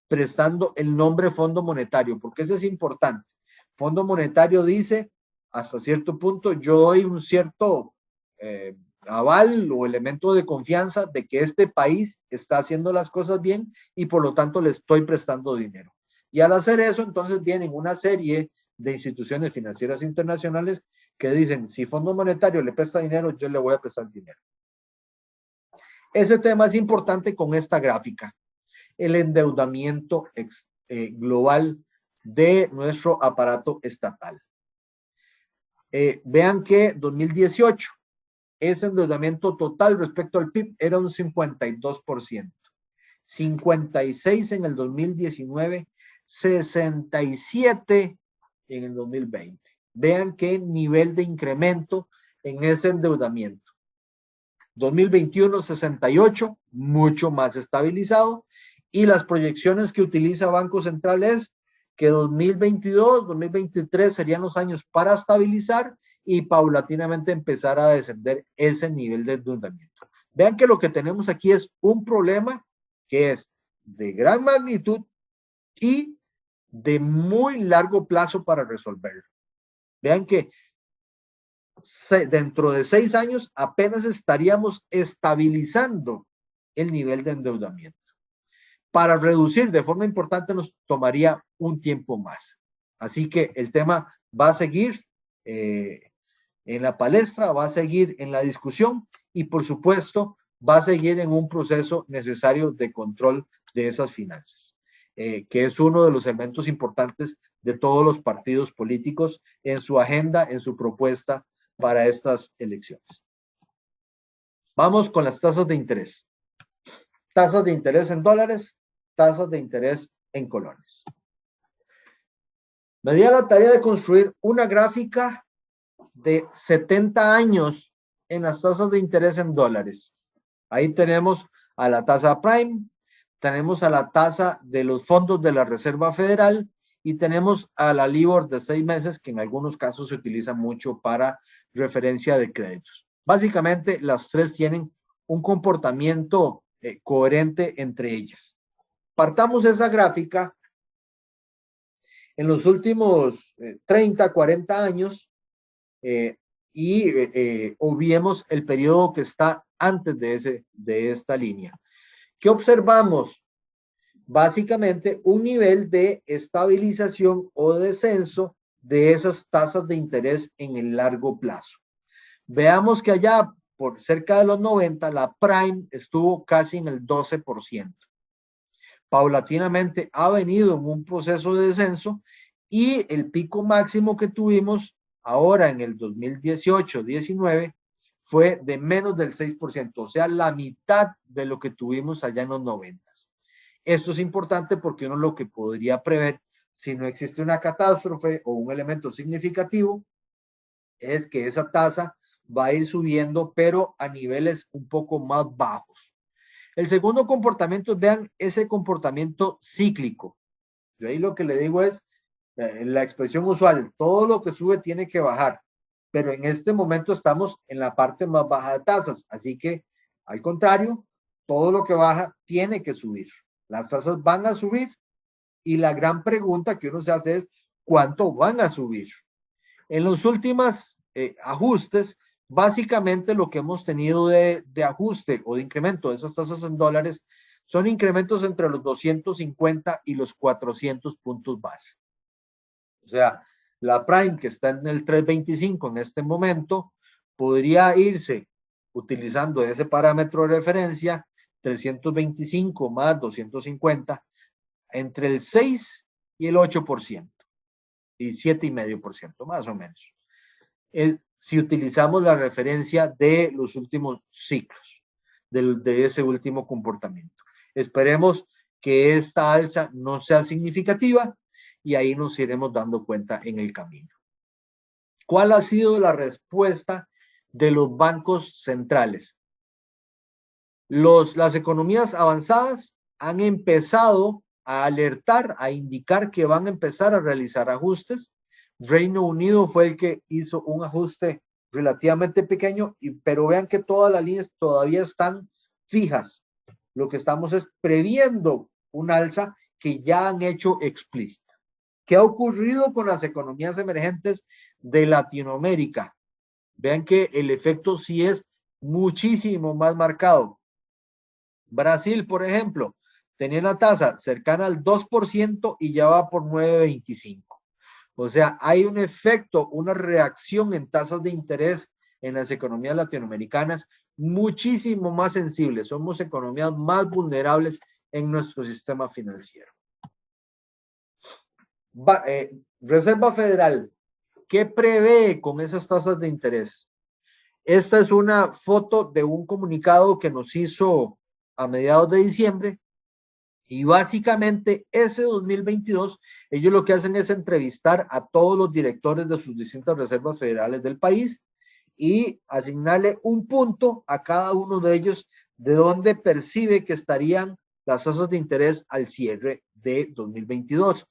prestando el nombre Fondo Monetario, porque eso es importante. Fondo Monetario dice, hasta cierto punto, yo doy un cierto aval o elemento de confianza de que este país está haciendo las cosas bien y por lo tanto le estoy prestando dinero. Y al hacer eso, entonces vienen una serie de instituciones financieras internacionales que dicen, si Fondo Monetario le presta dinero, yo le voy a prestar dinero. Ese tema es importante con esta gráfica. El endeudamiento global de nuestro aparato estatal. Vean que 2018, ese endeudamiento total respecto al PIB era un 52%. 56 en el 2019, 67 en el 2020. Vean qué nivel de incremento en ese endeudamiento. 2021, 68, mucho más estabilizado. Y las proyecciones que utiliza Banco Central es que 2022, 2023 serían los años para estabilizar y paulatinamente empezar a descender ese nivel de endeudamiento. Vean que lo que tenemos aquí es un problema que es de gran magnitud y de muy largo plazo para resolverlo. Vean que dentro de 6 años apenas estaríamos estabilizando el nivel de endeudamiento. Para reducir de forma importante nos tomaría un tiempo más. Así que el tema va a seguir en la palestra, va a seguir en la discusión y por supuesto va a seguir en un proceso necesario de control de esas finanzas, que es uno de los elementos importantes de todos los partidos políticos en su agenda, en su propuesta para estas elecciones. Vamos con las tasas de interés. Tasas de interés en dólares, tasas de interés en colones. Me di a la tarea de construir una gráfica de 70 años en las tasas de interés en dólares. Ahí tenemos a la tasa prime, tenemos a la tasa de los fondos de la Reserva Federal y tenemos a la LIBOR de 6 meses, que en algunos casos se utiliza mucho para referencia de créditos. Básicamente, las tres tienen un comportamiento coherente entre ellas. Partamos esa gráfica en los últimos 30, 40 años y obviemos el periodo que está antes de esta línea. ¿Qué observamos? Básicamente un nivel de estabilización o descenso de esas tasas de interés en el largo plazo. Veamos que allá por cerca de los 90 la prime estuvo casi en el 12%. Paulatinamente ha venido en un proceso de descenso y el pico máximo que tuvimos ahora en el 2018-19 fue de menos del 6%, o sea, la mitad de lo que tuvimos allá en los 90. Esto es importante porque uno lo que podría prever si no existe una catástrofe o un elemento significativo es que esa tasa va a ir subiendo, pero a niveles un poco más bajos. El segundo comportamiento, vean ese comportamiento cíclico. Yo ahí lo que le digo es la expresión usual, todo lo que sube tiene que bajar, pero en este momento estamos en la parte más baja de tasas, así que al contrario, todo lo que baja tiene que subir. Las tasas van a subir y la gran pregunta que uno se hace es ¿cuánto van a subir? En los últimos ajustes, básicamente lo que hemos tenido de ajuste o de incremento de esas tasas en dólares son incrementos entre los 250 y los 400 puntos base. O sea, la Prime, que está en el 3.25 en este momento, podría irse utilizando ese parámetro de referencia, 325 más 250, entre el 6 y el 8%, y 7,5% más o menos. Si utilizamos la referencia de los últimos ciclos, de ese último comportamiento. Esperemos que esta alza no sea significativa y ahí nos iremos dando cuenta en el camino. ¿Cuál ha sido la respuesta de los bancos centrales? Las economías avanzadas han empezado a alertar, a indicar que van a empezar a realizar ajustes. Reino Unido fue el que hizo un ajuste relativamente pequeño, pero vean que todas las líneas todavía están fijas. Lo que estamos es previendo un alza que ya han hecho explícita. ¿Qué ha ocurrido con las economías emergentes de Latinoamérica? Vean que el efecto sí es muchísimo más marcado. Brasil, por ejemplo, tenía una tasa cercana al 2% y ya va por 9,25. O sea, hay un efecto, una reacción en tasas de interés en las economías latinoamericanas muchísimo más sensibles. Somos economías más vulnerables en nuestro sistema financiero. Reserva Federal, ¿qué prevé con esas tasas de interés? Esta es una foto de un comunicado que nos hizo a mediados de diciembre y básicamente ese 2022 ellos lo que hacen es entrevistar a todos los directores de sus distintas reservas federales del país y asignarle un punto a cada uno de ellos de dónde percibe que estarían las tasas de interés al cierre de 2022.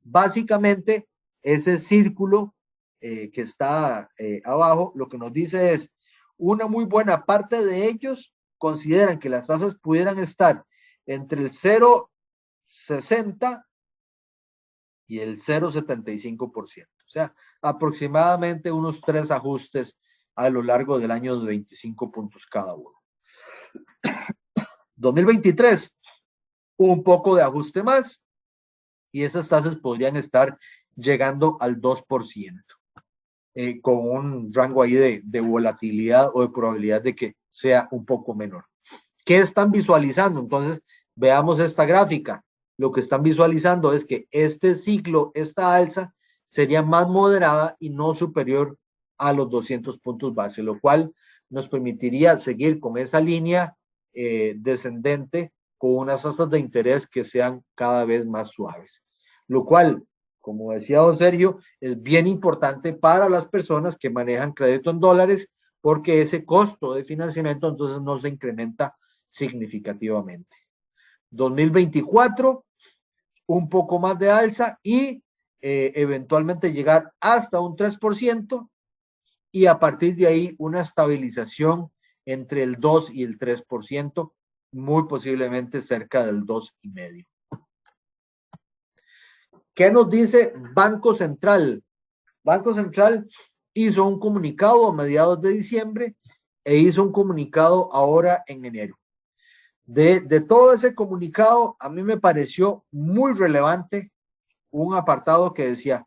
Básicamente ese círculo que está abajo lo que nos dice es una muy buena parte de ellos consideran que las tasas pudieran estar entre el 0,60 y el 0,75%. O sea, aproximadamente unos 3 ajustes a lo largo del año de 25 puntos cada uno. 2023, un poco de ajuste más y esas tasas podrían estar llegando al 2%. Con un rango ahí de volatilidad o de probabilidad de que sea un poco menor. ¿Qué están visualizando? Entonces, veamos esta gráfica. Lo que están visualizando es que este ciclo, esta alza, sería más moderada y no superior a los 200 puntos base, lo cual nos permitiría seguir con esa línea descendente con unas tasas de interés que sean cada vez más suaves. Lo cual, como decía don Sergio, es bien importante para las personas que manejan crédito en dólares porque ese costo de financiamiento entonces no se incrementa significativamente. 2024, un poco más de alza y eventualmente llegar hasta un 3% y a partir de ahí una estabilización entre el 2 y el 3%, muy posiblemente cerca del 2,5%. ¿Qué nos dice Banco Central? Banco Central hizo un comunicado a mediados de diciembre e hizo un comunicado ahora en enero. De todo ese comunicado, a mí me pareció muy relevante un apartado que decía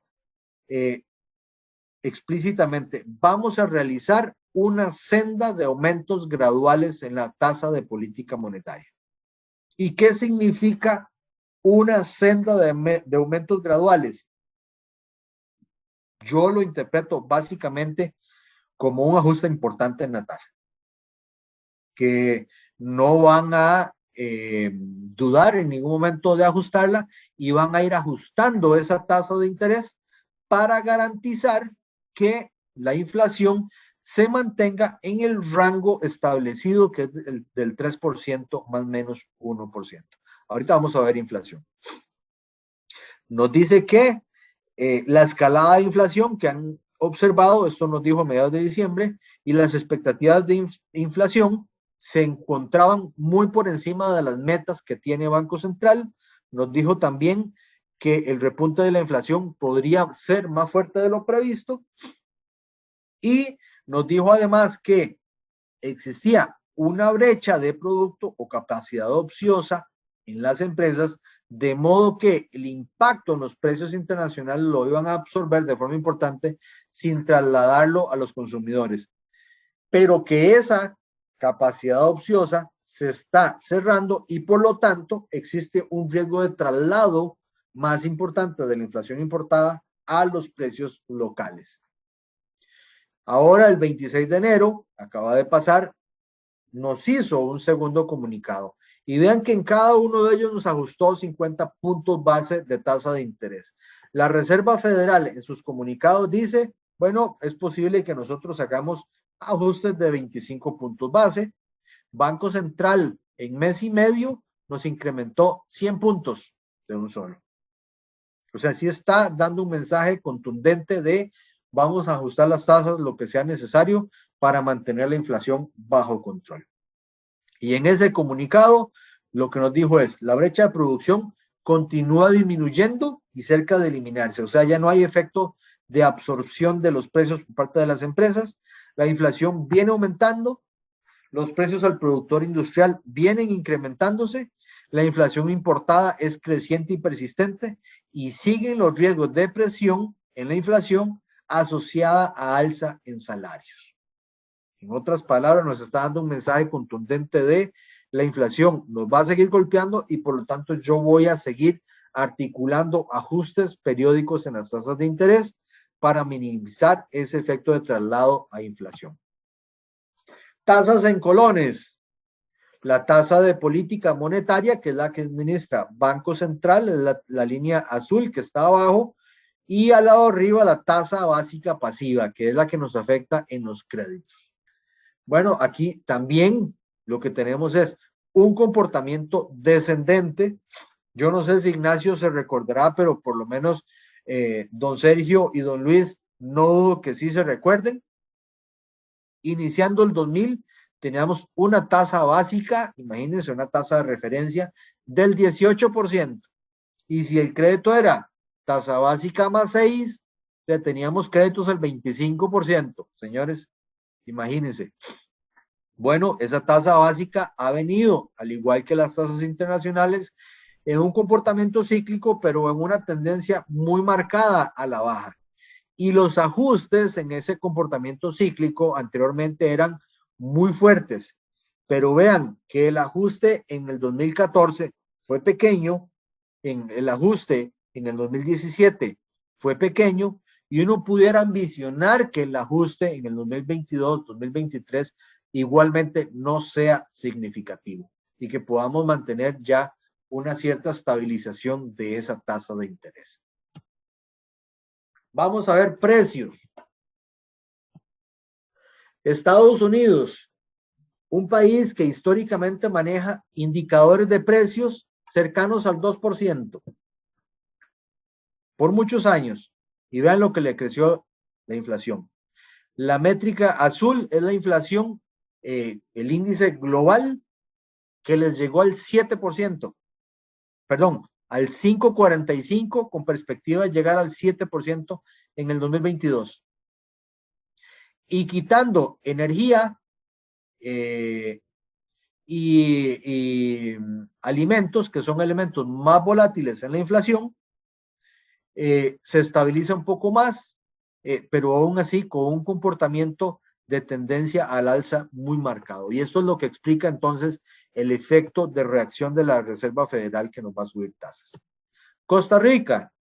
explícitamente, vamos a realizar una senda de aumentos graduales en la tasa de política monetaria. ¿Y qué significa una senda de aumentos graduales? Yo lo interpreto básicamente como un ajuste importante en la tasa, que no van a dudar en ningún momento de ajustarla y van a ir ajustando esa tasa de interés para garantizar que la inflación se mantenga en el rango establecido, que es del 3% más o menos 1%. Ahorita vamos a ver inflación. Nos dice que la escalada de inflación que han observado, esto nos dijo a mediados de diciembre, y las expectativas de inflación se encontraban muy por encima de las metas que tiene Banco Central. Nos dijo también que el repunte de la inflación podría ser más fuerte de lo previsto y nos dijo además que existía una brecha de producto o capacidad ociosa en las empresas, de modo que el impacto en los precios internacionales lo iban a absorber de forma importante sin trasladarlo a los consumidores, pero que esa capacidad ociosa se está cerrando y por lo tanto existe un riesgo de traslado más importante de la inflación importada a los precios locales. Ahora, el 26 de enero, acaba de pasar, nos hizo un segundo comunicado. Y vean que en cada uno de ellos nos ajustó 50 puntos base de tasa de interés. La Reserva Federal en sus comunicados dice, bueno, es posible que nosotros hagamos ajustes de 25 puntos base. Banco Central en mes y medio nos incrementó 100 puntos de un solo. O sea, sí está dando un mensaje contundente de vamos a ajustar las tasas lo que sea necesario para mantener la inflación bajo control. Y en ese comunicado lo que nos dijo es, la brecha de producción continúa disminuyendo y cerca de eliminarse. O sea, ya no hay efecto de absorción de los precios por parte de las empresas. La inflación viene aumentando, los precios al productor industrial vienen incrementándose, la inflación importada es creciente y persistente y siguen los riesgos de presión en la inflación asociada a alza en salarios. En otras palabras, nos está dando un mensaje contundente de la inflación nos va a seguir golpeando y por lo tanto yo voy a seguir articulando ajustes periódicos en las tasas de interés para minimizar ese efecto de traslado a inflación. Tasas en colones. La tasa de política monetaria, que es la que administra Banco Central, es la línea azul que está abajo, y al lado arriba la tasa básica pasiva, que es la que nos afecta en los créditos. Bueno, aquí también lo que tenemos es un comportamiento descendente. Yo no sé si Ignacio se recordará, pero por lo menos don Sergio y don Luis, no dudo que sí se recuerden. Iniciando el 2000, teníamos una tasa básica, imagínense, una tasa de referencia del 18%. Y si el crédito era tasa básica más 6, teníamos créditos al 25%. Señores, imagínense. Bueno, esa tasa básica ha venido, al igual que las tasas internacionales, en un comportamiento cíclico, pero en una tendencia muy marcada a la baja. Y los ajustes en ese comportamiento cíclico anteriormente eran muy fuertes, pero vean que el ajuste en el 2014 fue pequeño, en el ajuste en el 2017 fue pequeño, y uno pudiera ambicionar que el ajuste en el 2022, 2023 igualmente no sea significativo y que podamos mantener ya una cierta estabilización de esa tasa de interés. Vamos a ver precios. Estados Unidos, un país que históricamente maneja indicadores de precios cercanos al 2% por muchos años. Y vean lo que le creció la inflación. La métrica azul es la inflación, el índice global que les llegó al 7%. Perdón, al 5.45 con perspectiva de llegar al 7% en el 2022. Y quitando energía y alimentos, que son elementos más volátiles en la inflación, se estabiliza un poco más, pero aún así con un comportamiento de tendencia al alza muy marcado. Y esto es lo que explica entonces el efecto de reacción de la Reserva Federal que nos va a subir tasas. Costa Rica.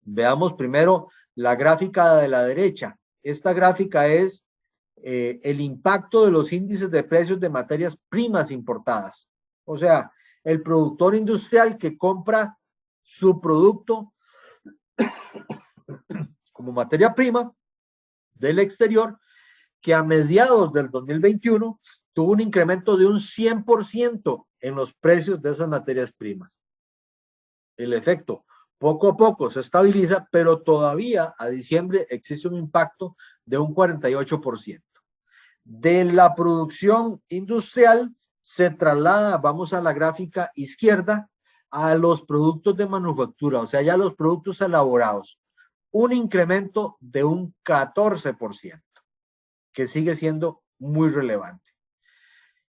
Veamos primero la gráfica de la derecha. Esta gráfica es el impacto de los índices de precios de materias primas importadas. O sea, el productor industrial que compra su producto como materia prima del exterior, que a mediados del 2021 tuvo un incremento de un 100% en los precios de esas materias primas. El efecto poco a poco se estabiliza, pero todavía a diciembre existe un impacto de un 48%. de la producción industrial se traslada, vamos a la gráfica izquierda, a los productos de manufactura, o sea, ya los productos elaborados. Un incremento de un 14%, que sigue siendo muy relevante.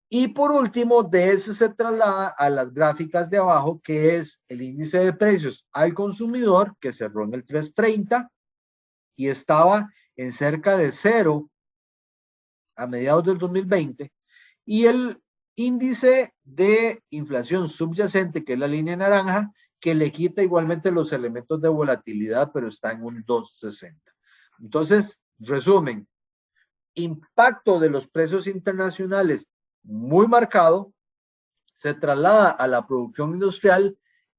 Y por último, de ese se traslada a las gráficas de abajo, que es el índice de precios al consumidor, que cerró en el 330 y estaba en cerca de 0 a mediados del 2020, y el índice de inflación subyacente, que es la línea naranja, que le quita igualmente los elementos de volatilidad, pero está en un 260. Entonces, resumen, impacto de los precios internacionales muy marcado, se traslada a la producción industrial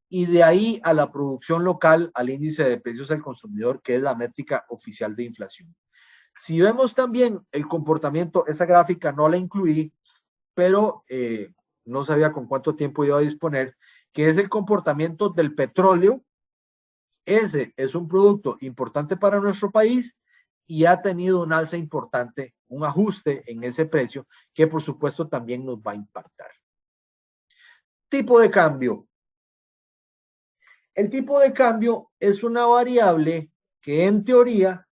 y de ahí a la producción local, al índice de precios al consumidor, que es la métrica oficial de inflación. Si vemos también el comportamiento, esa gráfica no la incluí, pero no sabía con cuánto tiempo iba a disponer, que es el comportamiento del petróleo. Ese es un producto importante para nuestro país y ha tenido un alza importante, un ajuste en ese precio, que por supuesto también nos va a impactar. Tipo de cambio. El tipo de cambio es una variable que en teoría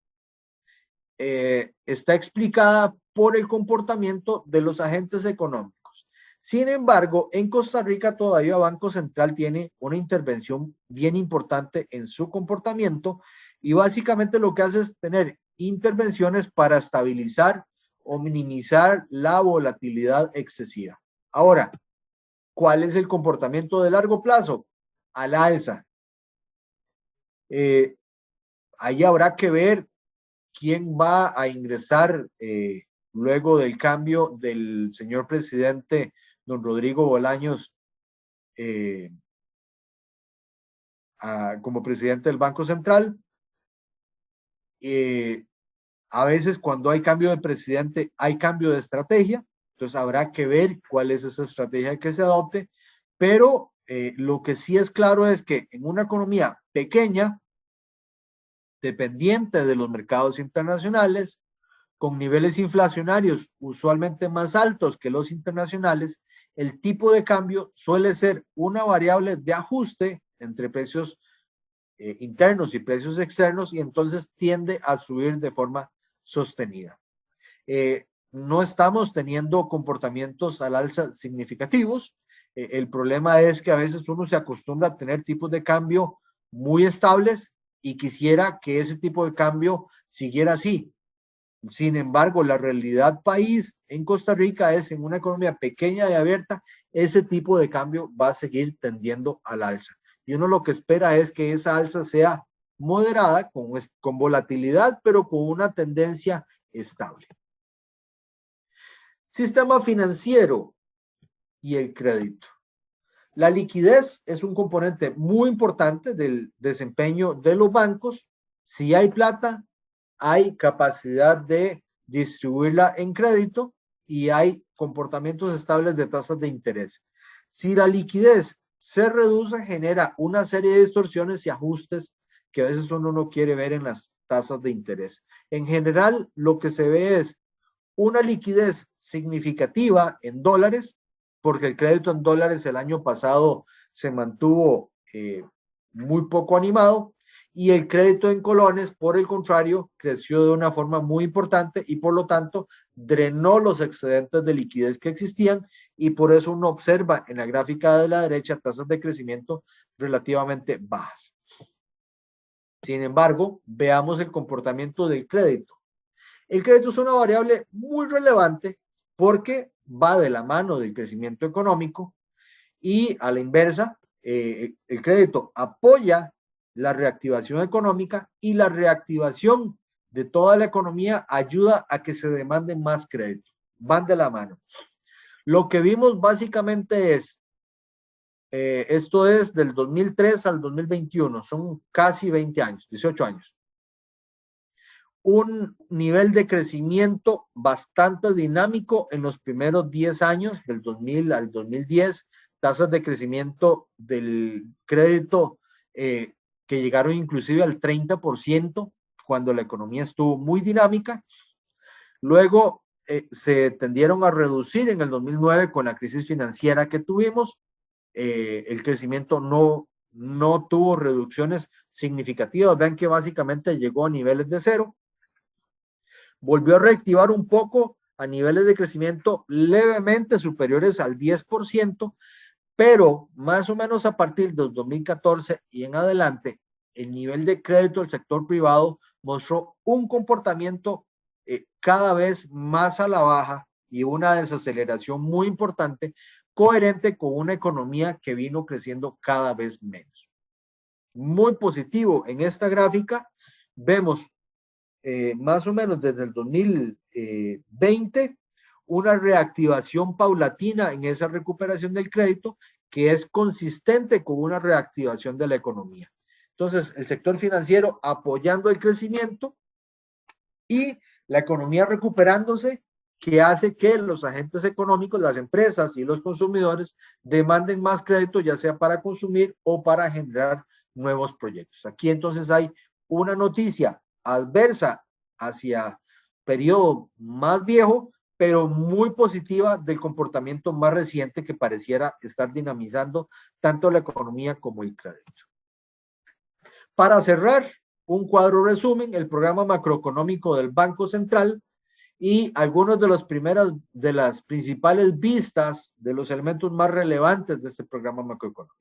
está explicada por el comportamiento de los agentes económicos. Sin embargo, en Costa Rica todavía Banco Central tiene una intervención bien importante en su comportamiento y básicamente lo que hace es tener intervenciones para estabilizar o minimizar la volatilidad excesiva. Ahora, ¿cuál es el comportamiento de largo plazo? Al alza. Ahí habrá que ver quién va a ingresar luego del cambio del señor presidente don Rodrigo Bolaños como presidente del Banco Central. A veces cuando hay cambio de presidente hay cambio de estrategia, entonces habrá que ver cuál es esa estrategia que se adopte, pero lo que sí es claro es que en una economía pequeña, dependiente de los mercados internacionales, con niveles inflacionarios usualmente más altos que los internacionales, el tipo de cambio suele ser una variable de ajuste entre precios internos y precios externos, y entonces tiende a subir de forma sostenida. No estamos teniendo comportamientos al alza significativos. El problema es que a veces uno se acostumbra a tener tipos de cambio muy estables y quisiera que ese tipo de cambio siguiera así. Sin embargo, la realidad país en Costa Rica es, en una economía pequeña y abierta, ese tipo de cambio va a seguir tendiendo al alza. Y uno lo que espera es que esa alza sea moderada, con volatilidad, pero con una tendencia estable. Sistema financiero y el crédito. La liquidez es un componente muy importante del desempeño de los bancos. Si hay plata, hay capacidad de distribuirla en crédito y hay comportamientos estables de tasas de interés. Si la liquidez se reduce, genera una serie de distorsiones y ajustes que a veces uno no quiere ver en las tasas de interés. En general, lo que se ve es una liquidez significativa en dólares, porque el crédito en dólares el año pasado se mantuvo muy poco animado, y el crédito en colones, por el contrario, creció de una forma muy importante y por lo tanto drenó los excedentes de liquidez que existían, y por eso uno observa en la gráfica de la derecha tasas de crecimiento relativamente bajas. Sin embargo, veamos el comportamiento del crédito. El crédito es una variable muy relevante porque va de la mano del crecimiento económico, y a la inversa, el crédito apoya la reactivación económica, y la reactivación de toda la economía ayuda a que se demande más crédito. Van de la mano. Lo que vimos básicamente es, esto es del 2003 al 2021, son casi 20 años, 18 años. Un nivel de crecimiento bastante dinámico en los primeros 10 años, del 2000 al 2010, tasas de crecimiento del crédito que llegaron inclusive al 30% cuando la economía estuvo muy dinámica. Luego se tendieron a reducir en el 2009 con la crisis financiera que tuvimos. El crecimiento no tuvo reducciones significativas. Vean que básicamente llegó a niveles de cero. Volvió a reactivar un poco a niveles de crecimiento levemente superiores al 10%, pero más o menos a partir del 2014 y en adelante, el nivel de crédito del sector privado mostró un comportamiento cada vez más a la baja y una desaceleración muy importante, coherente con una economía que vino creciendo cada vez menos. Muy positivo en esta gráfica, vemos más o menos desde el 2020 una reactivación paulatina en esa recuperación del crédito que es consistente con una reactivación de la economía. Entonces, el sector financiero apoyando el crecimiento y la economía recuperándose, que hace que los agentes económicos, las empresas y los consumidores demanden más crédito, ya sea para consumir o para generar nuevos proyectos. Aquí entonces hay una noticia adversa hacia periodo más viejo, pero muy positiva del comportamiento más reciente que pareciera estar dinamizando tanto la economía como el crédito. Para cerrar, un cuadro resumen, el programa macroeconómico del Banco Central y algunos de las principales vistas de los elementos más relevantes de este programa macroeconómico.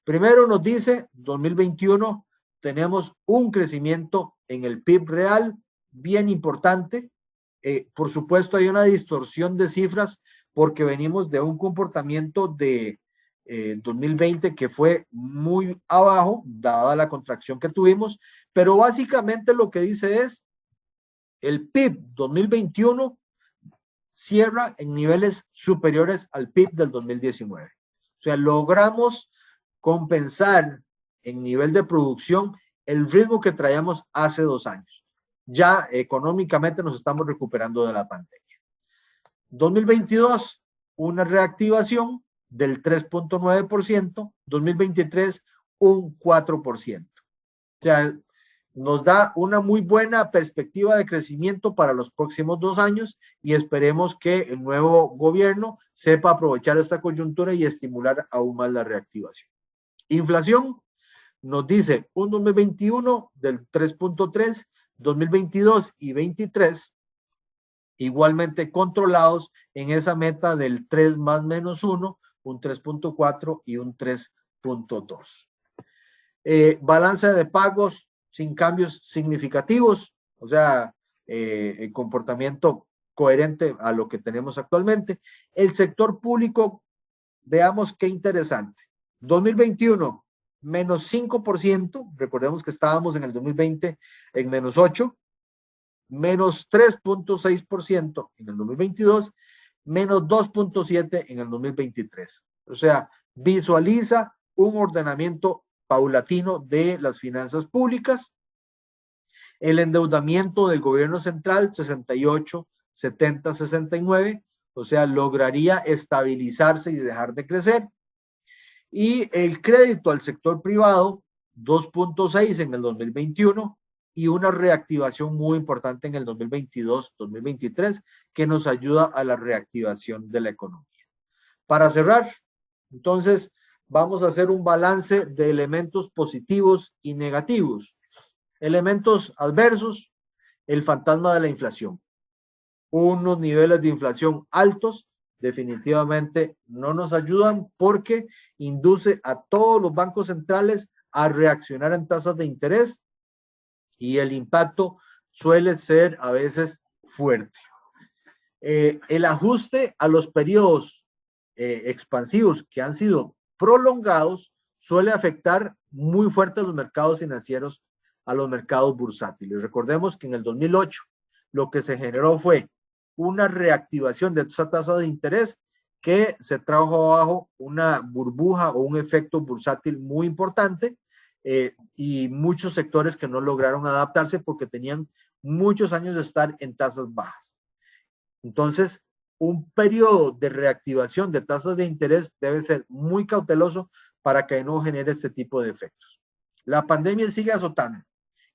Primero nos dice, 2021 tenemos un crecimiento en el PIB real bien importante. Por supuesto hay una distorsión de cifras porque venimos de un comportamiento de 2020 que fue muy abajo, dada la contracción que tuvimos, pero básicamente lo que dice es el PIB 2021 cierra en niveles superiores al PIB del 2019. O sea, logramos compensar en nivel de producción el ritmo que traíamos hace 2 años. Ya económicamente nos estamos recuperando de la pandemia. 2022, una reactivación del 3.9%, 2023 un 4%. O sea, nos da una muy buena perspectiva de crecimiento para los próximos 2 años y esperemos que el nuevo gobierno sepa aprovechar esta coyuntura y estimular aún más la reactivación. Inflación nos dice un 2021 del 3.3, 2022 y 23 igualmente controlados en esa meta del 3 más menos 1, un 3.4 y un 3.2. Balance de pagos sin cambios significativos, o sea, el comportamiento coherente a lo que tenemos actualmente. El sector público, veamos qué interesante. 2021, menos 5%, recordemos que estábamos en el 2020 en menos 8%, menos 3.6% en el 2022, menos 2.7% en el 2023. O sea, visualiza un ordenamiento paulatino de las finanzas públicas. El endeudamiento del gobierno central, 68, 70, 69, o sea, lograría estabilizarse y dejar de crecer. Y el crédito al sector privado, 2.6 en el 2021 y una reactivación muy importante en el 2022-2023 que nos ayuda a la reactivación de la economía. Para cerrar, entonces, vamos a hacer un balance de elementos positivos y negativos. Elementos adversos, el fantasma de la inflación. Unos niveles de inflación altos definitivamente no nos ayudan porque induce a todos los bancos centrales a reaccionar en tasas de interés y el impacto suele ser a veces fuerte. El ajuste a los periodos expansivos que han sido prolongados suele afectar muy fuerte a los mercados financieros, a los mercados bursátiles. Recordemos que en el 2008 lo que se generó fue una reactivación de esa tasa de interés que se trajo abajo una burbuja o un efecto bursátil muy importante y muchos sectores que no lograron adaptarse porque tenían muchos años de estar en tasas bajas. Entonces, un periodo de reactivación de tasas de interés debe ser muy cauteloso para que no genere este tipo de efectos. La pandemia sigue azotando.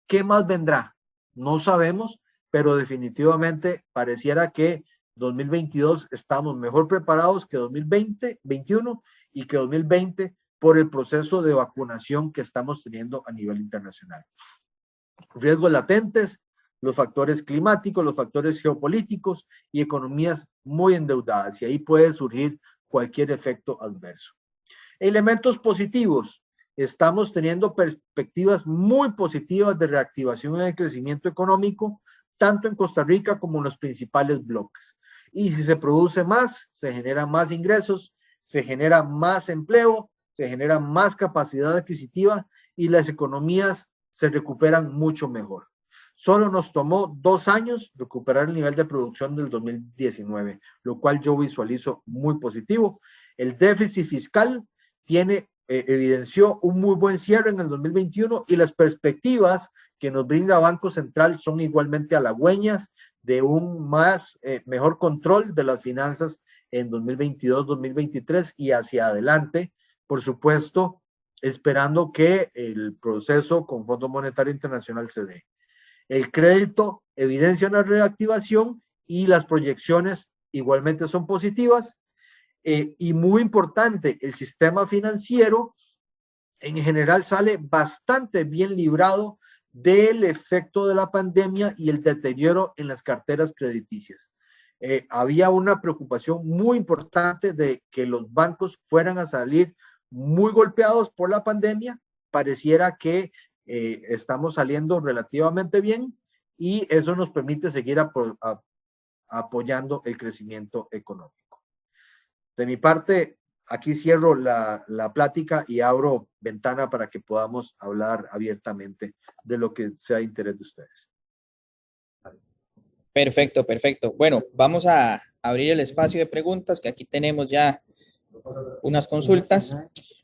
¿Qué más vendrá? No sabemos, pero definitivamente pareciera que 2022 estamos mejor preparados que 2020, 21 y que 2020 por el proceso de vacunación que estamos teniendo a nivel internacional. Riesgos latentes, los factores climáticos, los factores geopolíticos y economías muy endeudadas, y ahí puede surgir cualquier efecto adverso. Elementos positivos. Estamos teniendo perspectivas muy positivas de reactivación en el crecimiento económico, tanto en Costa Rica como en los principales bloques. Y si se produce más, se generan más ingresos, se genera más empleo, se genera más capacidad adquisitiva y las economías se recuperan mucho mejor. Solo nos tomó 2 años recuperar el nivel de producción del 2019, lo cual yo visualizo muy positivo. El déficit fiscal evidenció un muy buen cierre en el 2021 y las perspectivas que nos brinda Banco Central son igualmente halagüeñas de un mejor control de las finanzas en 2022, 2023 y hacia adelante, por supuesto, esperando que el proceso con Fondo Monetario Internacional se dé. El crédito evidencia una reactivación y las proyecciones igualmente son positivas. Y muy importante, el sistema financiero en general sale bastante bien librado del efecto de la pandemia y el deterioro en las carteras crediticias. Había una preocupación muy importante de que los bancos fueran a salir muy golpeados por la pandemia. Pareciera que estamos saliendo relativamente bien y eso nos permite seguir apoyando el crecimiento económico. De mi parte, aquí cierro la plática y abro ventana para que podamos hablar abiertamente de lo que sea de interés de ustedes. Perfecto, perfecto. Bueno, vamos a abrir el espacio de preguntas, que aquí tenemos ya unas consultas.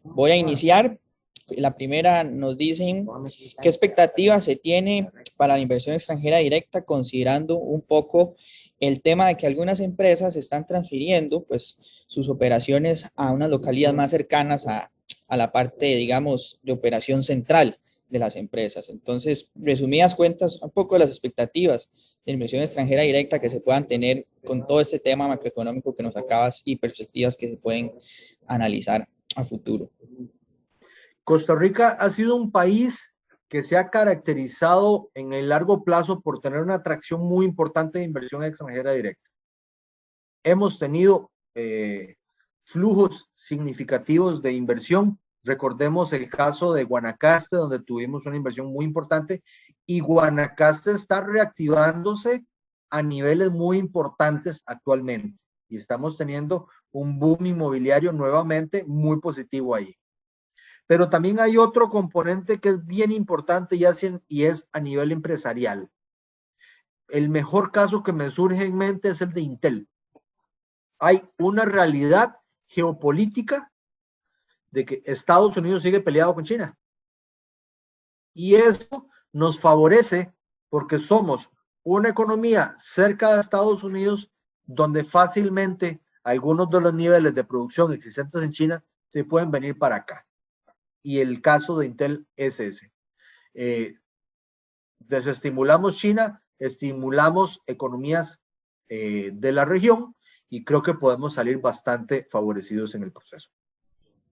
Voy a iniciar. La primera nos dicen, ¿qué expectativas se tiene para la inversión extranjera directa, considerando un poco el tema de que algunas empresas están transfiriendo pues sus operaciones a unas localidades más cercanas a la parte, digamos, de operación central de las empresas? Entonces, resumidas cuentas, un poco de las expectativas de inversión extranjera directa que se puedan tener con todo este tema macroeconómico que nos acabas y perspectivas que se pueden analizar a futuro. Costa Rica ha sido un país que se ha caracterizado en el largo plazo por tener una atracción muy importante de inversión extranjera directa. Hemos tenido flujos significativos de inversión. Recordemos el caso de Guanacaste, donde tuvimos una inversión muy importante, y Guanacaste está reactivándose a niveles muy importantes actualmente. Y estamos teniendo un boom inmobiliario nuevamente muy positivo ahí. Pero también hay otro componente que es bien importante y es a nivel empresarial. El mejor caso que me surge en mente es el de Intel. Hay una realidad geopolítica de que Estados Unidos sigue peleado con China. Y eso nos favorece porque somos una economía cerca de Estados Unidos donde fácilmente algunos de los niveles de producción existentes en China se pueden venir para acá. Y el caso de Intel es ese. Desestimulamos China, estimulamos economías de la región y creo que podemos salir bastante favorecidos en el proceso.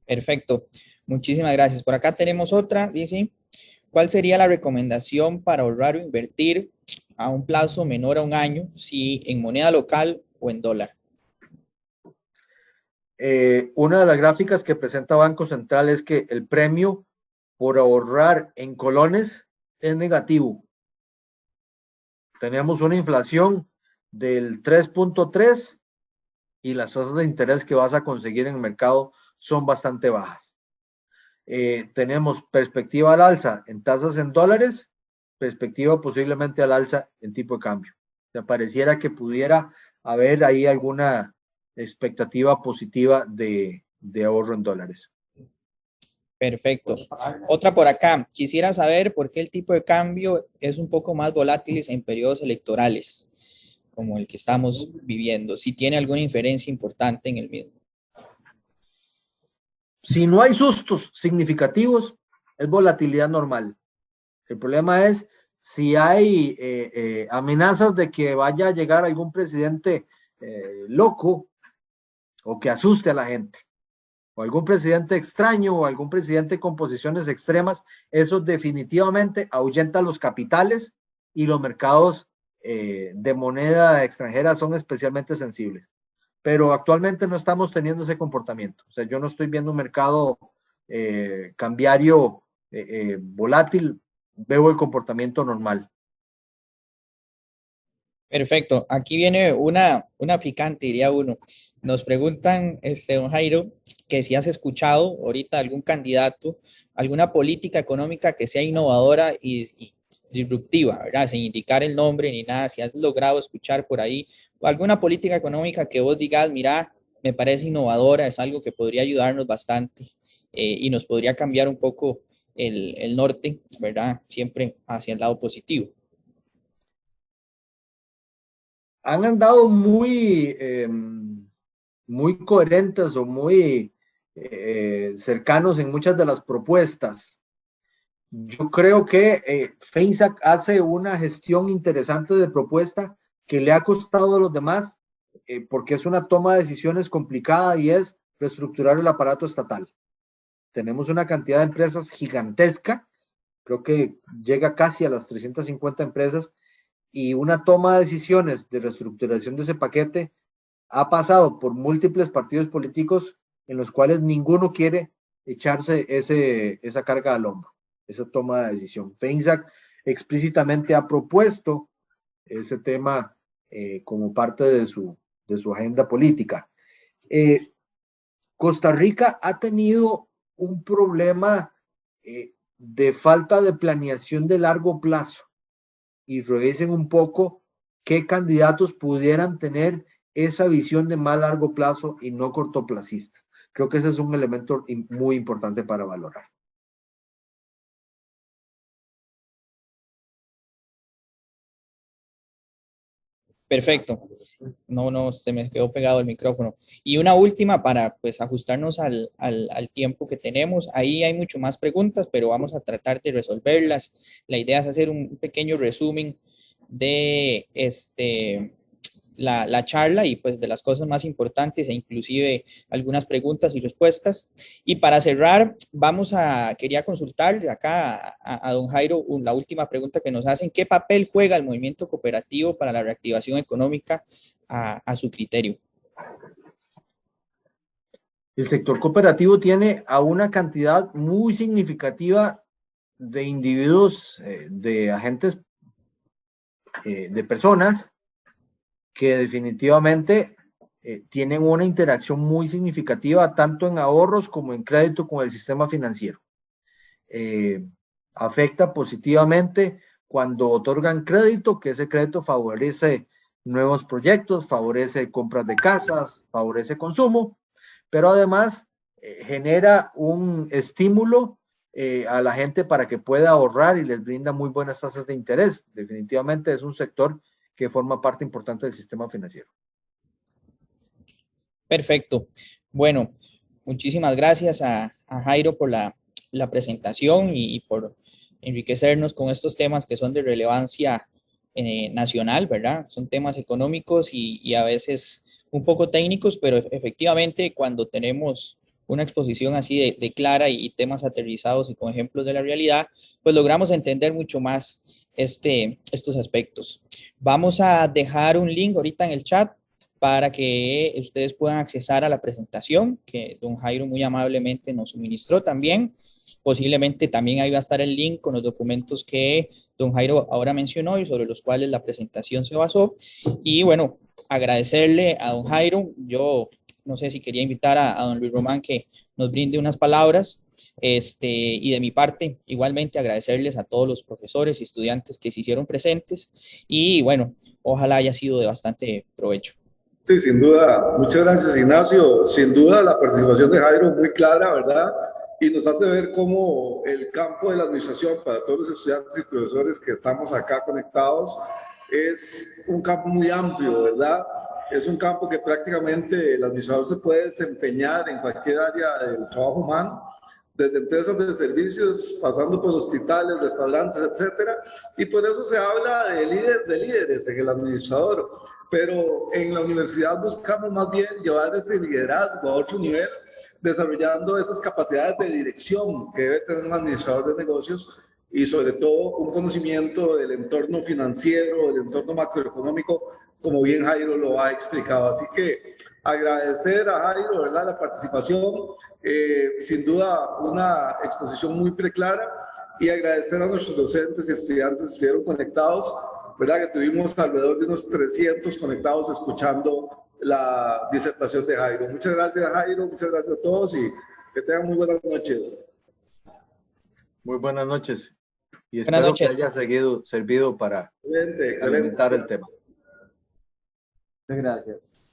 Perfecto. Muchísimas gracias. Por acá tenemos otra. Dice, ¿cuál sería la recomendación para ahorrar o invertir a un plazo menor a un año, si en moneda local o en dólar? Una de las gráficas que presenta Banco Central es que el premio por ahorrar en colones es negativo. Tenemos una inflación del 3.3 y las tasas de interés que vas a conseguir en el mercado son bastante bajas. Tenemos perspectiva al alza en tasas en dólares, perspectiva posiblemente al alza en tipo de cambio. Me pareciera que pudiera haber ahí alguna expectativa positiva de ahorro en dólares. Perfecto. Otra por acá. Quisiera saber por qué el tipo de cambio es un poco más volátil en periodos electorales, como el que estamos viviendo, si tiene alguna inferencia importante en el mismo. Si no hay sustos significativos, es volatilidad normal. El problema es si hay amenazas de que vaya a llegar algún presidente loco o que asuste a la gente, o algún presidente extraño o algún presidente con posiciones extremas, eso definitivamente ahuyenta los capitales y los mercados de moneda extranjera son especialmente sensibles. Pero actualmente no estamos teniendo ese comportamiento. O sea, yo no estoy viendo un mercado cambiario volátil, veo el comportamiento normal. Perfecto. Aquí viene una picante, diría uno. Nos preguntan, don Jairo, que si has escuchado ahorita algún candidato, alguna política económica que sea innovadora y disruptiva, ¿verdad? Sin indicar el nombre ni nada, si has logrado escuchar por ahí alguna política económica que vos digas, mira, me parece innovadora, es algo que podría ayudarnos bastante y nos podría cambiar un poco el norte, ¿verdad? Siempre hacia el lado positivo. Han andado muy coherentes o muy cercanos en muchas de las propuestas. Yo creo que FEINSAC hace una gestión interesante de propuesta que le ha costado a los demás porque es una toma de decisiones complicada y es reestructurar el aparato estatal. Tenemos una cantidad de empresas gigantesca, creo que llega casi a las 350 empresas, y una toma de decisiones de reestructuración de ese paquete ha pasado por múltiples partidos políticos en los cuales ninguno quiere echarse esa carga al hombro, esa toma de decisión. FEINSAC explícitamente ha propuesto ese tema como parte de su agenda política. Costa Rica ha tenido un problema de falta de planeación de largo plazo, y revisen un poco qué candidatos pudieran tener esa visión de más largo plazo y no cortoplacista. Creo que ese es un elemento muy importante para valorar. Perfecto. No, se me quedó pegado el micrófono. Y una última para pues ajustarnos al tiempo que tenemos. Ahí hay mucho más preguntas, pero vamos a tratar de resolverlas. La idea es hacer un pequeño resumen de la charla y pues de las cosas más importantes e inclusive algunas preguntas y respuestas. Y para cerrar, quería consultarle acá a don Jairo la última pregunta que nos hacen. ¿Qué papel juega el movimiento cooperativo para la reactivación económica a su criterio? El sector cooperativo tiene a una cantidad muy significativa de individuos, de agentes, de personas que definitivamente tienen una interacción muy significativa tanto en ahorros como en crédito con el sistema financiero. Afecta positivamente cuando otorgan crédito, que ese crédito favorece nuevos proyectos, favorece compras de casas, favorece consumo, pero además genera un estímulo a la gente para que pueda ahorrar y les brinda muy buenas tasas de interés. Definitivamente es un sector que forma parte importante del sistema financiero. Perfecto. Bueno, muchísimas gracias a Jairo por la presentación y por enriquecernos con estos temas que son de relevancia nacional, ¿verdad? Son temas económicos y a veces un poco técnicos, pero efectivamente cuando tenemos una exposición así de clara y temas aterrizados y con ejemplos de la realidad, pues logramos entender mucho más estos aspectos. Vamos a dejar un link ahorita en el chat para que ustedes puedan accesar a la presentación que don Jairo muy amablemente nos suministró también. Posiblemente también ahí va a estar el link con los documentos que don Jairo ahora mencionó y sobre los cuales la presentación se basó. Y bueno, agradecerle a don Jairo. Yo no sé si quería invitar a don Luis Román que nos brinde unas palabras. Y de mi parte, igualmente agradecerles a todos los profesores y estudiantes que se hicieron presentes. Y bueno, ojalá haya sido de bastante provecho. Sí, sin duda. Muchas gracias, Ignacio. Sin duda, la participación de Jairo muy clara, ¿verdad? Y nos hace ver cómo el campo de la administración para todos los estudiantes y profesores que estamos acá conectados es un campo muy amplio, ¿verdad? Es un campo que prácticamente el administrador se puede desempeñar en cualquier área del trabajo humano, desde empresas de servicios, pasando por hospitales, restaurantes, etcétera, y por eso se habla de líderes en el administrador, pero en la universidad buscamos más bien llevar ese liderazgo a otro nivel, desarrollando esas capacidades de dirección que debe tener un administrador de negocios y sobre todo un conocimiento del entorno financiero, del entorno macroeconómico, como bien Jairo lo ha explicado. Así que agradecer a Jairo, ¿verdad?, la participación, sin duda una exposición muy preclara, y agradecer a nuestros docentes y estudiantes que estuvieron conectados, ¿verdad?, que tuvimos alrededor de unos 300 conectados escuchando la disertación de Jairo. Muchas gracias, Jairo, muchas gracias a todos y que tengan muy buenas noches. Muy buenas noches. Y Buenas espero noches. que haya servido para Excelente, alimentar el tema. Muchas gracias.